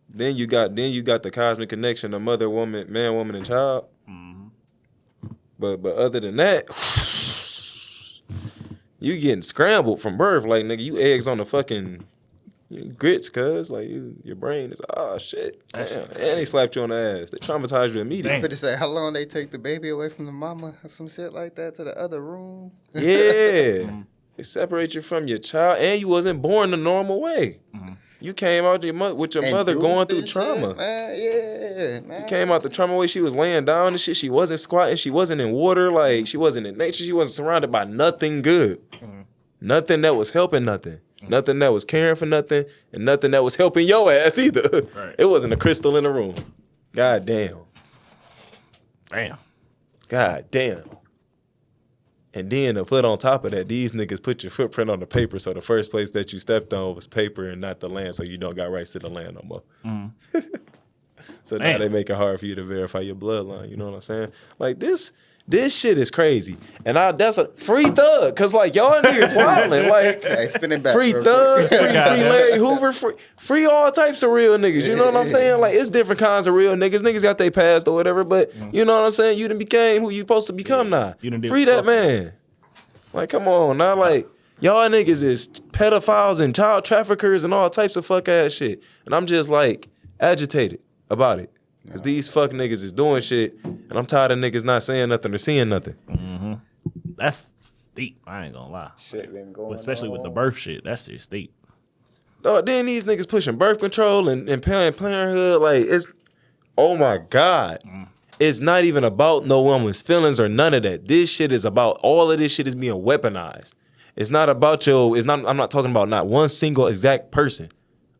Speaker 1: Then you got the cosmic connection of mother, woman, man, woman, and child. But other than that, you getting scrambled from birth. Like, nigga, you eggs on the fucking grits, cuz. Like, your brain is, oh, shit. Damn. And they slapped you on the ass. They traumatized you immediately.
Speaker 3: But they say, how long they take the baby away from the mama or some shit like that to the other room?
Speaker 1: Yeah. They separate you from your child, and you wasn't born the normal way. You came out with your mother going through trauma.
Speaker 3: Shit, man. Yeah, man.
Speaker 1: You came out the trauma way she was laying down and shit. She wasn't squatting. She wasn't in water. Like, she wasn't in nature. She wasn't surrounded by nothing good. Nothing that was helping nothing. Nothing that was caring for nothing. And nothing that was helping your ass either.
Speaker 2: Right.
Speaker 1: It wasn't a crystal in the room. God damn. God damn. And then to put on top of that, these niggas put your footprint on the paper, so the first place that you stepped on was paper and not the land, so you don't got rights to the land no more. So now they make it hard for you to verify your bloodline. You know what I'm saying? Like, this shit is crazy. And that's a free thug, because, like, y'all niggas wildin'. Like,
Speaker 3: Hey, spin it back,
Speaker 1: free
Speaker 3: real
Speaker 1: thug,
Speaker 3: quick.
Speaker 1: free Larry Hoover, free all types of real niggas. You know what I'm saying? Like, it's different kinds of real niggas. Niggas got their past or whatever, but you know what I'm saying? You done became who you supposed to become now. Free that man. Like, come on now. Like, y'all niggas is pedophiles and child traffickers and all types of fuck ass shit. And I'm just, like, agitated about it. Because these fuck niggas is doing shit, and I'm tired of niggas not saying nothing or seeing nothing.
Speaker 2: That's steep. I ain't gonna lie.
Speaker 3: Shit been going
Speaker 2: Especially with the
Speaker 3: on.
Speaker 2: birth shit. That's just steep.
Speaker 1: Then these niggas pushing birth control and Planned Parenthood. Like, it's, oh my God. It's not even about no woman's feelings or none of that. This shit is about, all of this shit is being weaponized. It's not about I'm not talking about not one single exact person.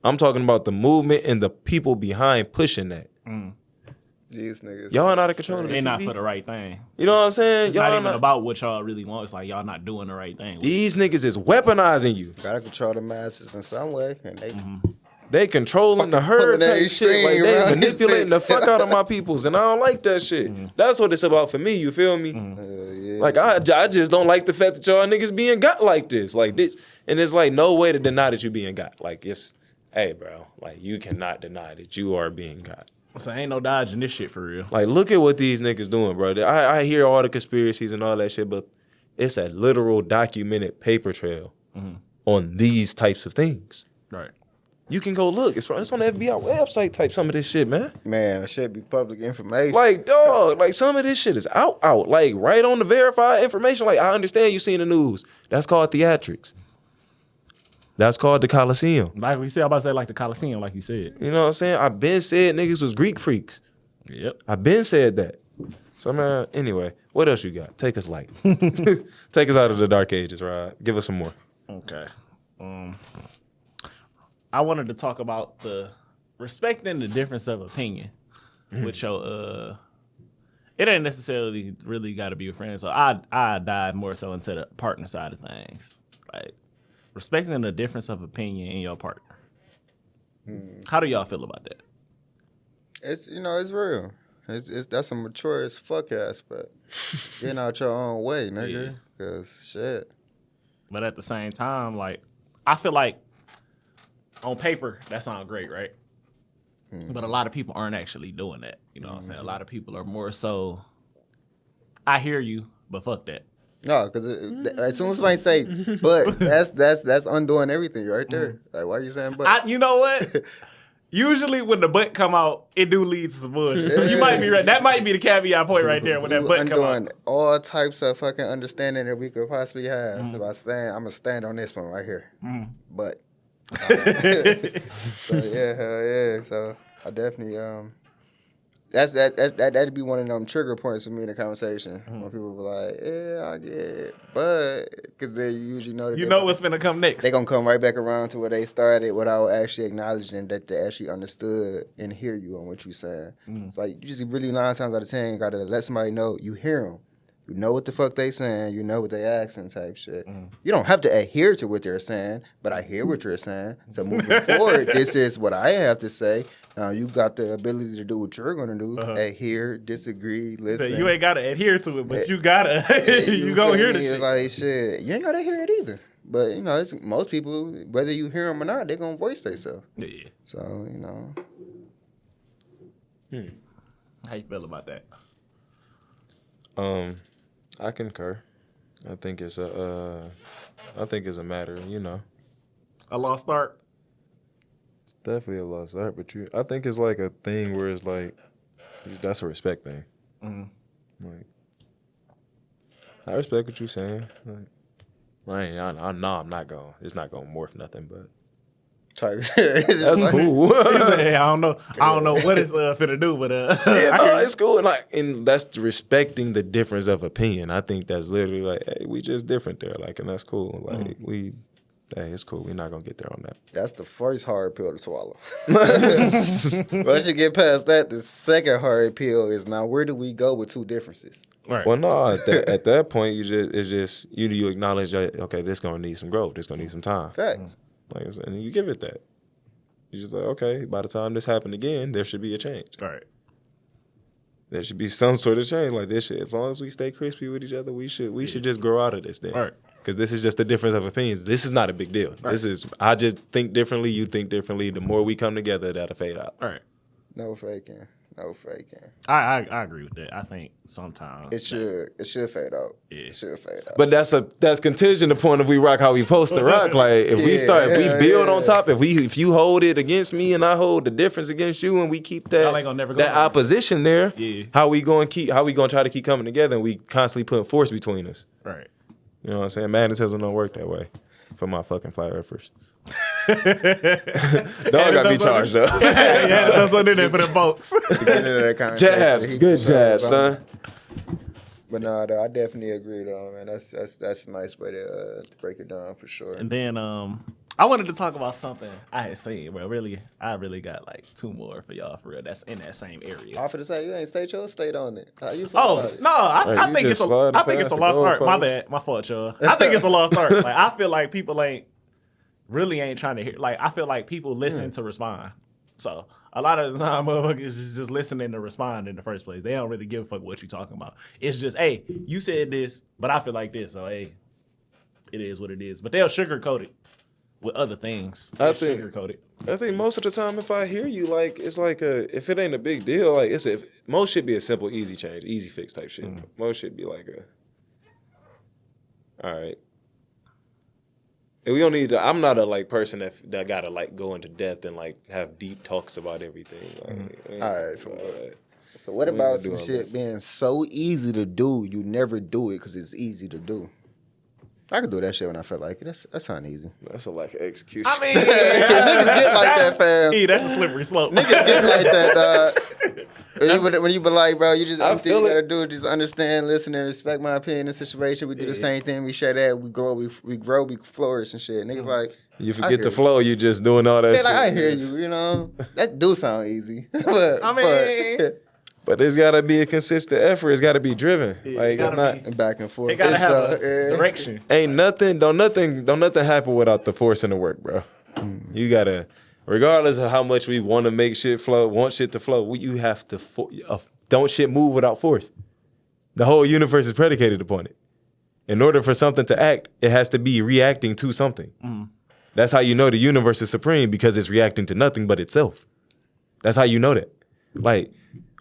Speaker 1: I'm talking about the movement and the people behind pushing that.
Speaker 3: These niggas.
Speaker 1: Y'all not out of control of the
Speaker 2: They
Speaker 1: TV.
Speaker 2: not for the right thing.
Speaker 1: You know what I'm saying?
Speaker 2: It's
Speaker 1: Y'all
Speaker 2: not even about what y'all really want. It's like y'all not doing the right thing.
Speaker 1: These niggas is weaponizing you.
Speaker 3: Gotta control the masses in some way. And
Speaker 1: They controlling the herd
Speaker 3: pulling that
Speaker 1: type shit. Like,
Speaker 3: string
Speaker 1: they
Speaker 3: around this
Speaker 1: manipulating the
Speaker 3: bitch.
Speaker 1: fuck out of my peoples, and I don't like that shit. That's what it's about for me, you feel me?
Speaker 3: yeah.
Speaker 1: Like, I just don't like the fact that y'all niggas being got like this. Like, this, and it's like no way to deny that you being got. Like, it's, hey, bro, like, you cannot deny that you are being got.
Speaker 2: So ain't no dodging this shit for real.
Speaker 1: Like, look at what these niggas doing, bro. I hear all the conspiracies and all that shit, but it's a literal documented paper trail on these types of things.
Speaker 2: Right.
Speaker 1: You can go look. It's on the FBI website type some of this shit, man.
Speaker 3: Man, it should be public information.
Speaker 1: Like, dog, like some of this shit is out. Like, right on the verified information. Like, I understand you seen the news. That's called theatrics. That's called the Coliseum.
Speaker 2: Like we said, I'm about to say like the Coliseum, like you said.
Speaker 1: You know what I'm saying? I been said niggas was Greek freaks.
Speaker 2: Yep.
Speaker 1: I been said that. So, man, anyway, what else you got? Take us light. Take us out of the dark ages, Rod. Give us some more.
Speaker 2: Okay. I wanted to talk about the respecting the difference of opinion with your it ain't necessarily really got to be a friend. So I dive more so into the partner side of things. Like respecting the difference of opinion in your partner. How do y'all feel about that?
Speaker 3: It's it's real. It's that's a mature as fuck aspect. Getting out your own way, nigga. Cause shit.
Speaker 2: But at the same time, like I feel like on paper that sounds great, right? But a lot of people aren't actually doing that. You know what I'm saying? A lot of people are more so, I hear you, but fuck that.
Speaker 3: No, because as soon as somebody say, but that's undoing everything right there. Like, why are you saying but?
Speaker 2: You know what? Usually when the butt come out, it do lead to some bullshit. So you might be right. That might be the caveat point right there when that butt come out.
Speaker 3: Undoing all types of fucking understanding that we could possibly have. I'm gonna stand on this one right here. But so yeah, hell yeah. So I definitely that'd be one of them trigger points for me in the conversation when people be like, "Yeah, I get it," but because they usually know that
Speaker 2: You know what's gonna come next.
Speaker 3: they gonna come right back around to where they started without actually acknowledging that they actually understood and hear you on what you're saying. It's like you just really 9 times out of 10 gotta let somebody know you hear them. You know what the fuck they saying. You know what they asking type shit. You don't have to adhere to what they're saying, but I hear what you're saying. So moving forward, this is what I have to say. Now you got the ability to do what you're gonna do. Adhere, disagree, listen.
Speaker 2: So you ain't gotta adhere to it, but you gotta you gonna hear the shit.
Speaker 3: Like shit, you ain't gotta hear it either. But you know, it's, most people, whether you hear them or not, they gonna voice themselves.
Speaker 2: Yeah.
Speaker 3: So you know.
Speaker 2: How you feel about that?
Speaker 1: I concur. I think it's a matter, you know.
Speaker 2: A lost start.
Speaker 1: It's definitely a lost art, but I think it's like a thing where it's like that's a respect thing. Like, I respect what you're saying. Like, I know I'm not going. It's not going to morph nothing, but that's cool.
Speaker 2: I don't know what it's finna do, but
Speaker 1: it's cool. And that's respecting the difference of opinion. I think that's literally like, hey, we just different there, like, and that's cool. Like hey, it's cool. We're not gonna get there on that.
Speaker 3: That's the first hard pill to swallow. Once you get past that, the second hard pill is now where do we go with two differences?
Speaker 2: Right.
Speaker 1: Well, no, at that point, you acknowledge that, okay, this gonna need some growth. This gonna need some time.
Speaker 3: Facts.
Speaker 1: Like, and you give it that. You're just like, okay, by the time this happened again, there should be a change.
Speaker 2: Right.
Speaker 1: There should be some sort of change. Like this shit, as long as we stay crispy with each other, we should just grow out of this thing.
Speaker 2: Right.
Speaker 1: Because this is just a difference of opinions. This is not a big deal.
Speaker 2: Right.
Speaker 1: This is, I just think differently, you think differently. The more we come together, that'll fade out.
Speaker 2: All right.
Speaker 3: No faking.
Speaker 2: I agree with that. I think sometimes
Speaker 3: it should fade out.
Speaker 2: Yeah.
Speaker 3: It should fade out.
Speaker 1: But that's contingent upon if we rock how we supposed to rock. Like if we build on top, if you hold it against me and I hold the difference against you, and we keep that opposition there, how we gonna try to keep coming together, and we constantly putting force between us.
Speaker 2: Right.
Speaker 1: You know what I'm saying? Magnetism don't work that way for my fucking flat earthers. Dog got me charged up.
Speaker 2: Yeah, that's what they did for the folks.
Speaker 1: Jabs, good jabs, son.
Speaker 3: But no, I definitely agree though, man. That's a nice way to break it down for sure.
Speaker 2: And then I wanted to talk about something I had seen, but I really got like 2 more for y'all for real. That's in that same area.
Speaker 3: Off of the side, you ain't state on it. How you feel about it?
Speaker 2: No, I think it's a lost start. My bad, my fault, y'all. I think it's a lost start. Like I feel like people ain't trying to hear. Like I feel like people listen to respond. So a lot of the time, motherfuckers is just listening to respond in the first place. They don't really give a fuck what you talking about. It's just, hey, you said this, but I feel like this. So hey, it is what it is. But they'll sugarcoat it with other things. I
Speaker 1: think most of the time, if I hear you, like it's like if it ain't a big deal, like most should be a simple, easy change, easy fix type shit. Most should be like all right. And we don't need to. I'm not a like person that gotta like go into depth and like have deep talks about everything. Like,
Speaker 3: all right. So what about some shit being so easy to do, you never do it because it's easy to do? I could do that shit when I feel like it. That sound easy.
Speaker 1: That's a lack of execution.
Speaker 2: I mean,
Speaker 3: niggas get like that, fam.
Speaker 2: Hey, that's a slippery slope.
Speaker 3: Niggas get like that, dog. When you be like, bro, you just all you gotta do is just understand, listen, and respect my opinion in the situation. We do the same thing. We share that. We grow. We flourish and shit. Niggas like
Speaker 1: you forget the flow. You just doing all that shit.
Speaker 3: Like, I hear you. You know that do sound easy.
Speaker 1: But it's gotta be a consistent effort. It's gotta be driven. Like it's not
Speaker 3: back and forth.
Speaker 2: It gotta have a direction.
Speaker 1: Ain't nothing. Don't nothing happen without the force and the work, bro. You gotta, regardless of how much we want to make shit flow, want shit to flow. You have to. Don't shit move without force. The whole universe is predicated upon it. In order for something to act, it has to be reacting to something. That's how you know the universe is supreme, because it's reacting to nothing but itself. That's how you know that. Like.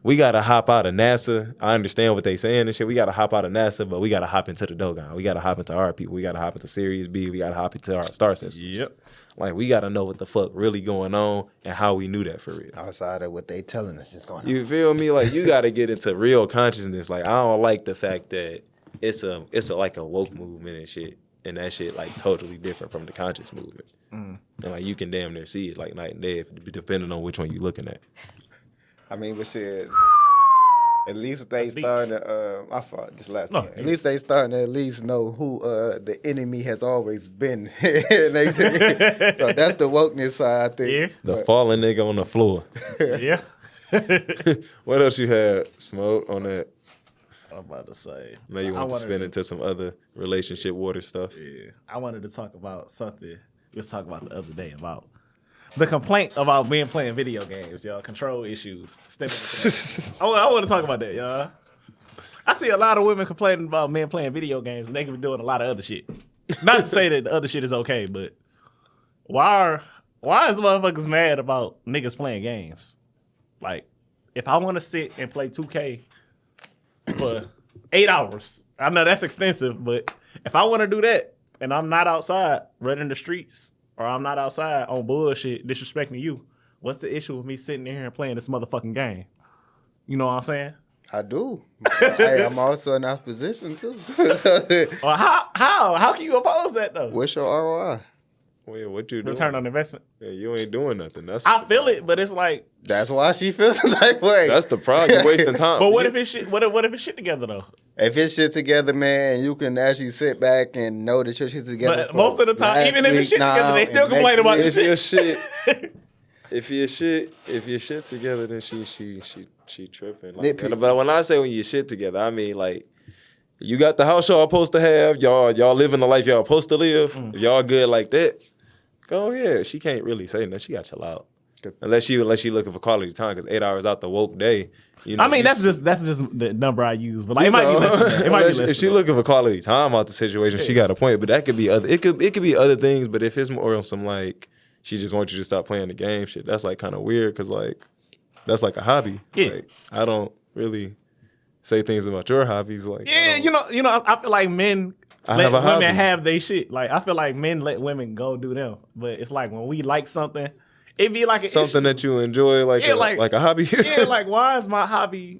Speaker 1: We got to hop out of NASA. I understand what they saying and shit. We got to hop out of NASA, but we got to hop into the Dogon. We got to hop into our people. We got to hop into Sirius B. We got to hop into our star systems.
Speaker 2: Yep.
Speaker 1: Like, we got to know what the fuck really going on and how we knew that for real.
Speaker 3: Outside of what they telling us is going on.
Speaker 1: You feel me? Like, you got to get into real consciousness. Like, I don't like the fact that it's like a woke movement and shit. And that shit, like, totally different from the conscious movement. And, like, you can damn near see it, like, night and day, depending on which one you're looking at.
Speaker 3: I mean, but shit, At least they starting to, my fault, this last thing.
Speaker 2: Yeah.
Speaker 3: At least they starting to at least know who the enemy has always been. So that's the wokeness side, I think.
Speaker 2: Yeah.
Speaker 1: The fallen nigga on the floor.
Speaker 2: Yeah.
Speaker 1: What else you had, Smoke, on that?
Speaker 2: I'm about to say.
Speaker 1: Now you want to spin into some other relationship water stuff.
Speaker 2: Yeah. I wanted to talk about something we was talking about the other day about the complaint about men playing video games, y'all. Control issues. I want to talk about that, y'all. I see a lot of women complaining about men playing video games and they can be doing a lot of other shit. Not to say that the other shit is okay, but why is motherfuckers mad about niggas playing games? Like, if I want to sit and play 2K for 8 hours, I know that's extensive, but if I want to do that and I'm not outside running the streets or I'm not outside on bullshit disrespecting you, what's the issue with me sitting here and playing this motherfucking game? You know what I'm saying?
Speaker 3: I do. Hey, I'm also in that position too.
Speaker 2: Well, how can you oppose that though?
Speaker 3: What's your ROI?
Speaker 1: Well, what you doing?
Speaker 2: Return on investment.
Speaker 1: Yeah, you ain't doing nothing.
Speaker 2: I feel it, but it's like.
Speaker 3: That's why she feels that way.
Speaker 1: That's the problem. You're wasting time.
Speaker 2: But what if it's shit? What if it's shit together though?
Speaker 3: If it's shit together, man, you can actually sit back and know that your shit together.
Speaker 2: But most of the time, even if it's shit together, they still complain about the shit.
Speaker 1: If your shit together, then she tripping. Like, but when I say when you shit together, I mean like you got the house y'all supposed to have. Y'all living the life y'all supposed to live. If y'all good like that, go ahead. She can't really say nothing. She got to chill out. Unless she looking for quality time, because 8 hours out the woke day. You know,
Speaker 2: I mean, that's just the number I use, but like, it might be less than that. It might be less
Speaker 1: if she looking for quality time out the situation, she got a point. But that could be other. It could be other things. But if it's more on some like she just wants you to stop playing the game shit, that's like kind of weird because like that's like a hobby.
Speaker 2: Yeah.
Speaker 1: Like, I don't really say things about your hobbies. Like
Speaker 2: yeah, you know, I feel like men. Let women have they shit. Like I feel like men let women go do them, but it's like when we like something, it be like
Speaker 1: something
Speaker 2: issue.
Speaker 1: that you enjoy, like a hobby.
Speaker 2: Yeah, like why is my hobby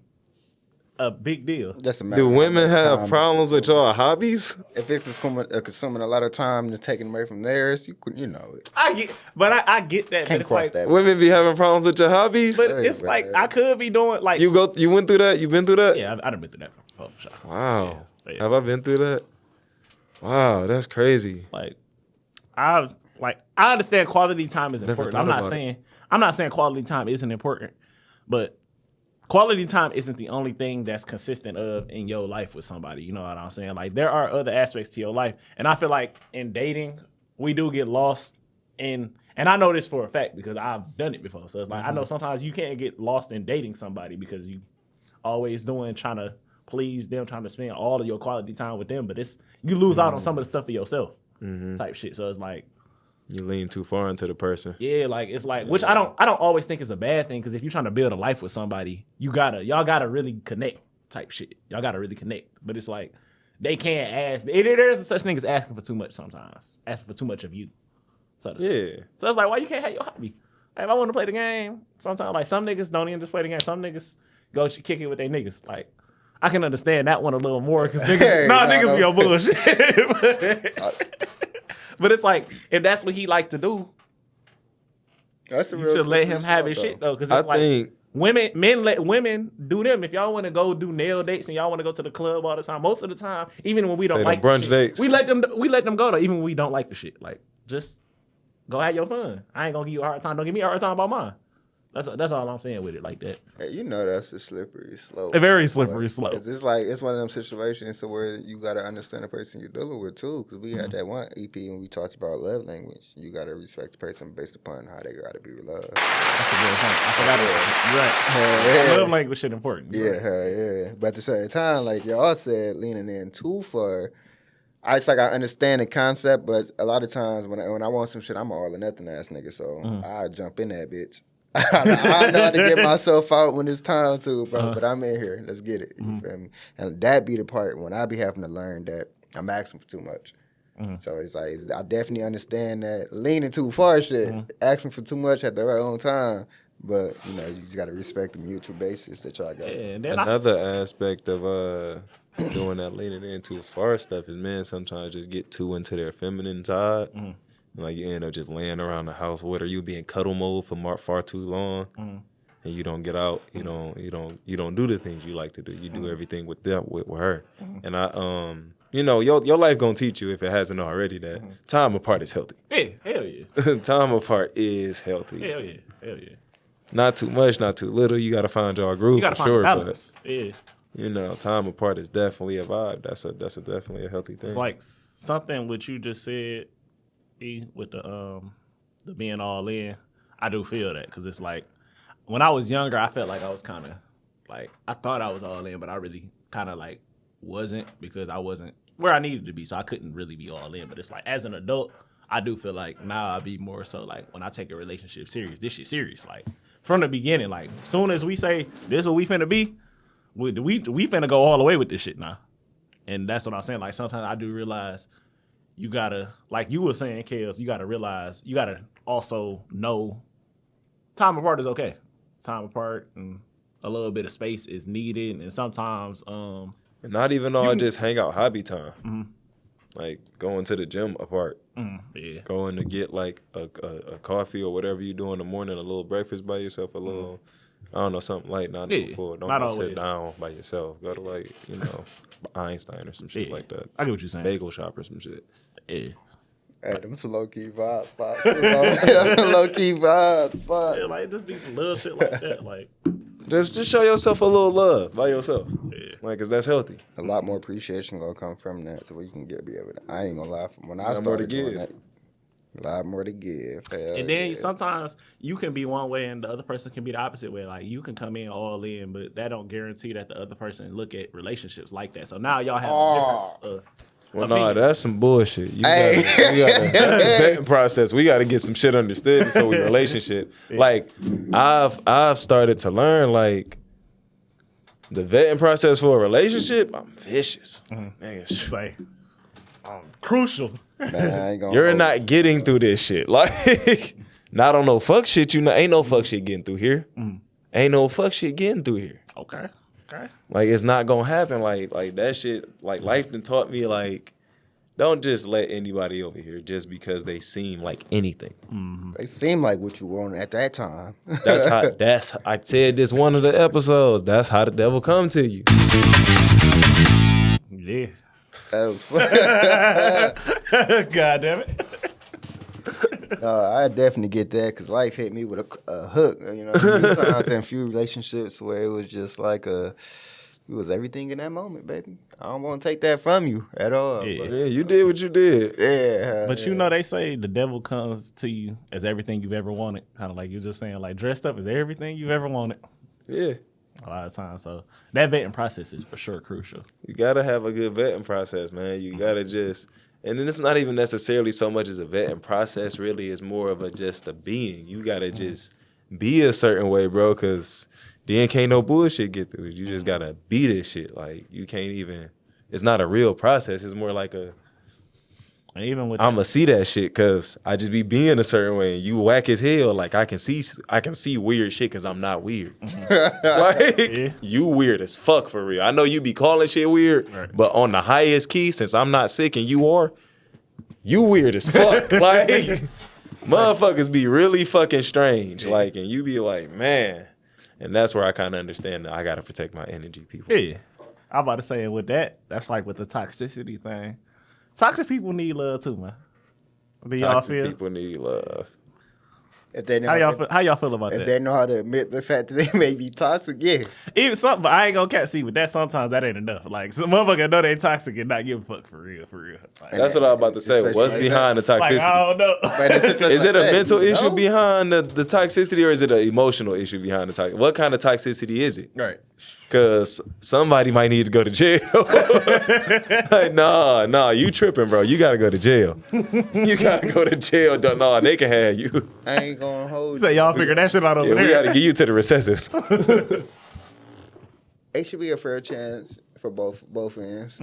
Speaker 2: a big deal?
Speaker 1: Do women have problems with y'all hobbies?
Speaker 3: If it's consuming a lot of time and it's taken away from theirs, you know it.
Speaker 2: I get that.
Speaker 3: Can't
Speaker 2: but it's
Speaker 3: cross
Speaker 2: like,
Speaker 3: that.
Speaker 1: Women be having problems with your hobbies.
Speaker 2: But it's like I could be doing like
Speaker 1: you went through that. You been through that?
Speaker 2: Yeah, I've been through that. For sure.
Speaker 1: Wow.
Speaker 2: Yeah.
Speaker 1: Have I been through that? Wow, that's crazy.
Speaker 2: Like I understand quality time is important. I'm not saying quality time isn't important, but quality time isn't the only thing that's consistent in your life with somebody. You know what I'm saying? Like there are other aspects to your life, and I feel like in dating we do get lost in. And I know this for a fact because I've done it before. So it's like I know sometimes you can't get lost in dating somebody because you always trying to please them, trying to spend all of your quality time with them, but you lose out on some of the stuff for yourself, type shit. So it's like
Speaker 1: you lean too far into the person.
Speaker 2: Yeah, like it's like which I don't always think is a bad thing because if you're trying to build a life with somebody, y'all gotta really connect, type shit. Y'all gotta really connect. But it's like they can't ask. There's a such thing as asking for too much sometimes, asking for too much of you. So it's like why you can't have your hobby? Like, if I want to play the game, sometimes like some niggas don't even just play the game. Some niggas go kick it with their niggas. Like I can understand that one a little more because niggas be on bullshit. But it's like if that's what he like to do, you should let him have his shit though. Because it's like men let women do them. If y'all want to go do nail dates and y'all want to go to the club all the time, most of the time, even when we don't like
Speaker 1: brunch
Speaker 2: the shit,
Speaker 1: dates,
Speaker 2: we let them go though. Even when we don't like the shit, like just go have your fun. I ain't gonna give you a hard time. Don't give me a hard time about mine. That's all I'm saying with it like that.
Speaker 3: Hey, you know that's a slippery slope.
Speaker 2: A very slippery slope.
Speaker 3: It's like it's one of them situations where you gotta understand the person you're dealing with too. Because we had that one EP when we talked about love language. You gotta respect the person based upon how they gotta be loved.
Speaker 2: That's a good point. I forgot it. You're right. Love language shit important.
Speaker 3: Yeah. But at the same time, like y'all said, leaning in too far. I understand the concept, but a lot of times when I want some shit, I'm an all or nothing ass nigga. So I jump in that bitch. I know how to get myself out when it's time to, bro. But I'm in here. Let's get it. You feel me? And that be the part when I be having to learn that I'm asking for too much. So it's like I definitely understand that leaning too far shit, asking for too much at the right own time. But you know, you just gotta respect the mutual basis that y'all got.
Speaker 1: Another aspect of doing that leaning in too far stuff is men sometimes just get too into their feminine side. Like you end up just laying around the house with her, you be in cuddle mode for far too long. and you don't get out, you don't do the things you like to do. You do everything with them, with her. And I your life gonna teach you, if it hasn't already, that time apart is healthy.
Speaker 2: Yeah, hell yeah.
Speaker 1: Time apart is healthy.
Speaker 2: Hell yeah.
Speaker 1: Not too much, not too little. You gotta find your groove,
Speaker 2: You gotta
Speaker 1: for
Speaker 2: find
Speaker 1: sure.
Speaker 2: balance. Yeah.
Speaker 1: But time apart is definitely a vibe. That's definitely a healthy thing.
Speaker 2: It's like something what you just said, E, with the being all in. I do feel that, because it's like when I was younger, I felt like I was kind of like, I thought I was all in, but I really kind of like wasn't, because I wasn't where I needed to be, so I couldn't really be all in. But it's like, as an adult, I do feel like now I be more so like, when I take a relationship serious, this shit serious. Like from the beginning, like soon as we say this is what we finna be, we finna go all the way with this shit now. And that's what I'm saying. Like sometimes I do realize you gotta, like you were saying, Kels, you gotta realize, you gotta also know time apart is okay. Time apart and a little bit of space is needed. And sometimes
Speaker 1: and not even all just hang out hobby time. Like going to the gym apart.
Speaker 2: Yeah.
Speaker 1: Going to get like a coffee or whatever you do in the morning, a little breakfast by yourself, a little I don't know, something light, not before. Don't go sit down by yourself. Go to like, Einstein or some shit like that.
Speaker 2: I get what you're saying.
Speaker 1: Bagel shop or some shit.
Speaker 2: Yeah.
Speaker 3: Hey, them some low-key vibe spots. Low-key vibe spots.
Speaker 2: Yeah, like just do some little shit like that. Like
Speaker 1: Just show yourself a little love by yourself.
Speaker 2: Yeah.
Speaker 1: Like, cause that's healthy.
Speaker 3: A lot more appreciation gonna come from that, so we can be able to. I ain't gonna lie. From when I
Speaker 1: Lot more to
Speaker 3: started doing
Speaker 1: give.
Speaker 3: that, a lot more to give. Hell
Speaker 2: And then
Speaker 3: yeah.
Speaker 2: sometimes you can be one way and the other person can be the opposite way. Like you can come in all in, but that don't guarantee that the other person look at relationships like that. So now y'all have a difference of
Speaker 1: Well,
Speaker 2: opinion.
Speaker 1: no, that's some bullshit.
Speaker 3: Hey.
Speaker 1: That's the vetting process. We got to get some shit understood before we relationship. Like, I've started to learn, like, the vetting process for a relationship, I'm vicious. Man,
Speaker 2: It's like crucial.
Speaker 3: Man, I ain't gonna
Speaker 1: you're
Speaker 3: hold
Speaker 1: not getting through this shit. Like, not on no fuck shit. Ain't no fuck shit getting through here. Ain't no fuck shit getting through here.
Speaker 2: Okay.
Speaker 1: Like, it's not gonna happen. Like that shit. Like, life done taught me, like, don't just let anybody over here just because they seem like anything.
Speaker 3: They seem like what you want at that time.
Speaker 1: I said this one of the episodes. That's how the devil come to you.
Speaker 2: Yeah.
Speaker 3: That was-
Speaker 2: God damn it.
Speaker 3: I definitely get that because life hit me with a hook. Sometimes in a few relationships where it was just like it was everything in that moment, baby. I don't want to take that from you at all.
Speaker 2: Yeah.
Speaker 3: But
Speaker 1: Yeah, you did what you did.
Speaker 3: yeah.
Speaker 2: But you know they say the devil comes to you as everything you've ever wanted. Kind of like you're just saying, like dressed up as everything you've ever wanted.
Speaker 1: Yeah.
Speaker 2: A lot of times. So that vetting process is for sure crucial.
Speaker 1: You gotta have a good vetting process, man. You gotta just, and then it's not even necessarily so much as a vetting process. Really, it's more of just a being. You gotta just be a certain way, bro. Cause then can't no bullshit get through it. You just gotta be this shit. Like you can't even. It's not a real process. It's more like a.
Speaker 2: And even with
Speaker 1: I'ma see that shit cause I just be being a certain way. And you whack as hell. Like I can see weird shit cause I'm not weird. Like
Speaker 2: Yeah.
Speaker 1: you weird as fuck for real. I know you be calling shit weird,
Speaker 2: Right.
Speaker 1: but on the highest key, since I'm not sick and you are, you weird as fuck. Like motherfuckers be really fucking strange. Like, and you be like, man. And that's where I kind of understand that I gotta protect my energy, people.
Speaker 2: Yeah. I'm about to say with that's like with the toxicity thing. Toxic people need love too, man. Do y'all
Speaker 1: Toxic
Speaker 2: feel?
Speaker 1: people need love.
Speaker 3: if they know
Speaker 2: How y'all feel about
Speaker 3: if
Speaker 2: that?
Speaker 3: they know how to admit the fact that they may be toxic, yeah.
Speaker 2: Even something, but I ain't gonna catch see with that. Sometimes that ain't enough. Like some motherfucker know they toxic and not give a fuck for real. Like,
Speaker 1: That's what I was about to say. What's behind the toxicity?
Speaker 2: I don't know.
Speaker 3: But it's just
Speaker 1: Is it
Speaker 3: like
Speaker 1: a
Speaker 3: that,
Speaker 1: mental
Speaker 3: you
Speaker 1: issue
Speaker 3: know?
Speaker 1: behind the toxicity, or is it an emotional issue behind the toxicity? What kind of toxicity is it?
Speaker 2: Right.
Speaker 1: Because somebody might need to go to jail. Like, nah, you tripping, bro. You got to go to jail. You got to go to jail. Nah, they can have you.
Speaker 3: I ain't gonna hold
Speaker 2: So
Speaker 3: you.
Speaker 2: y'all figure that shit out over
Speaker 1: Yeah, we
Speaker 2: there.
Speaker 1: got to get you to the recessives.
Speaker 3: It should be a fair chance for both ends.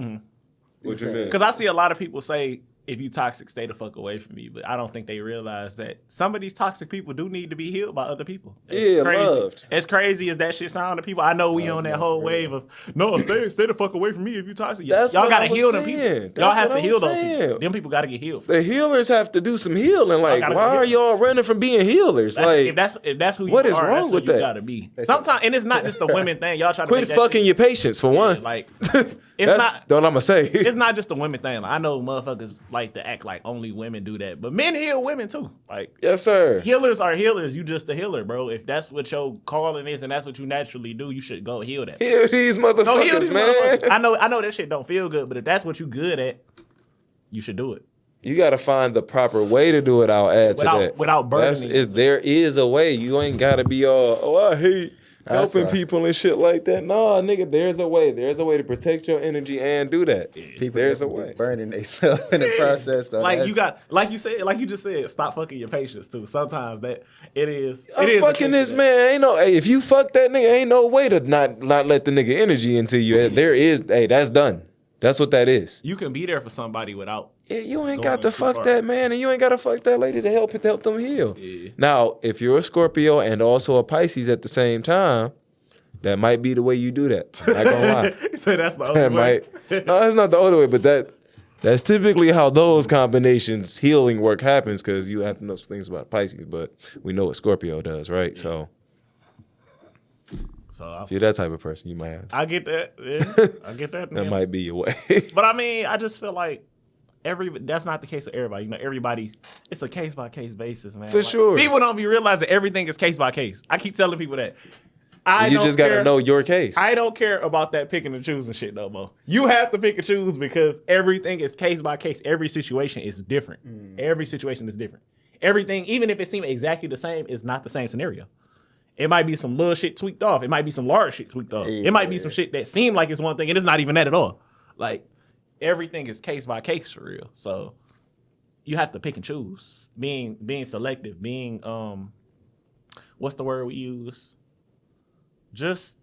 Speaker 1: What you mean?
Speaker 2: Because I see a lot of people say if you toxic, stay the fuck away from me. But I don't think they realize that some of these toxic people do need to be healed by other people. It's crazy.
Speaker 1: Loved.
Speaker 2: As crazy as that shit sound to people, I know we on that whole wave of no, stay the fuck away from me if you toxic.
Speaker 1: That's
Speaker 2: y'all
Speaker 1: what
Speaker 2: gotta
Speaker 1: I was
Speaker 2: heal them
Speaker 1: saying.
Speaker 2: people. Y'all have to heal those
Speaker 1: saying.
Speaker 2: people. Them people gotta get healed.
Speaker 1: The healers have to do some healing. Like,
Speaker 2: gotta
Speaker 1: why
Speaker 2: go
Speaker 1: are
Speaker 2: heal.
Speaker 1: y'all running from being healers?
Speaker 2: If
Speaker 1: Like,
Speaker 2: that's who you
Speaker 1: what
Speaker 2: are,
Speaker 1: is wrong
Speaker 2: that's
Speaker 1: with
Speaker 2: who you
Speaker 1: that?
Speaker 2: gotta be. Sometimes, and it's not just the women thing. Y'all try to
Speaker 1: quit
Speaker 2: make that
Speaker 1: fucking
Speaker 2: shit,
Speaker 1: your patients for one.
Speaker 2: like
Speaker 1: It's
Speaker 2: it's
Speaker 1: not.
Speaker 2: not.
Speaker 1: What I'm gonna say.
Speaker 2: It's not just the women thing. Like, I know motherfuckers like to act like only women do that, but men heal women too. Like,
Speaker 1: Yes, sir.
Speaker 2: healers are healers. You just a healer, bro. If that's what your calling is and that's what you naturally do, you should go heal that.
Speaker 1: Heal these
Speaker 2: Go heal
Speaker 1: motherfuckers,
Speaker 2: these
Speaker 1: man.
Speaker 2: motherfuckers. I know that shit don't feel good, but if that's what you good at, you should do it.
Speaker 1: You gotta find the proper way to do it. I'll add to that.
Speaker 2: Without burdening.
Speaker 1: There is a way. You ain't gotta be all, I hate helping
Speaker 3: right.
Speaker 1: people and shit like that. Nah, nigga, there's a way. There's a way to protect your energy and do that.
Speaker 3: People
Speaker 1: There's a
Speaker 3: definitely
Speaker 1: way.
Speaker 3: burning themselves in the process. Though.
Speaker 2: Like
Speaker 3: That's-
Speaker 2: you got, like you just said, stop fucking your patients too. Sometimes that it is.
Speaker 1: I'm
Speaker 2: a
Speaker 1: fucking
Speaker 2: case
Speaker 1: this
Speaker 2: of that.
Speaker 1: man. Ain't no. Hey, if you fuck that nigga, ain't no way to not let the nigga energy into you. There is. Hey, that's done. That's what that is.
Speaker 2: You can be there for somebody without.
Speaker 1: Yeah, you ain't
Speaker 2: Going
Speaker 1: got to
Speaker 2: too
Speaker 1: fuck
Speaker 2: far.
Speaker 1: that man, and you ain't got to fuck that lady to help them heal.
Speaker 2: Yeah.
Speaker 1: Now, if you're a Scorpio and also a Pisces at the same time, that might be the way you do that. I'm not gonna lie.
Speaker 2: He said that's the only
Speaker 1: That
Speaker 2: way.
Speaker 1: might. No, that's not the only way, but that's typically how those combinations healing work happens, because you have to know some things about Pisces, but we know what Scorpio does, right? So
Speaker 2: So
Speaker 1: if you're that type of person, you might have.
Speaker 2: I get that. Yeah, I get that.
Speaker 1: That
Speaker 2: man.
Speaker 1: might be your way.
Speaker 2: But I mean, I just feel like that's not the case with everybody. You know, everybody, it's a case by case basis, man.
Speaker 1: For
Speaker 2: Like,
Speaker 1: sure.
Speaker 2: People don't be realizing everything is case by case. I keep telling people that.
Speaker 1: You just got to know your case.
Speaker 2: I don't care about that picking and choosing shit no more. You have to pick and choose because everything is case by case. Every situation is different. Every situation is different. Everything, even if it seems exactly the same, is not the same scenario. It might be some little shit tweaked off. It might be some large shit tweaked off.
Speaker 3: Yeah.
Speaker 2: It might be some shit that seemed like it's one thing and it's not even that at all. Like, everything is case by case for real. So you have to pick and choose. Being selective, being what's the word we use? Just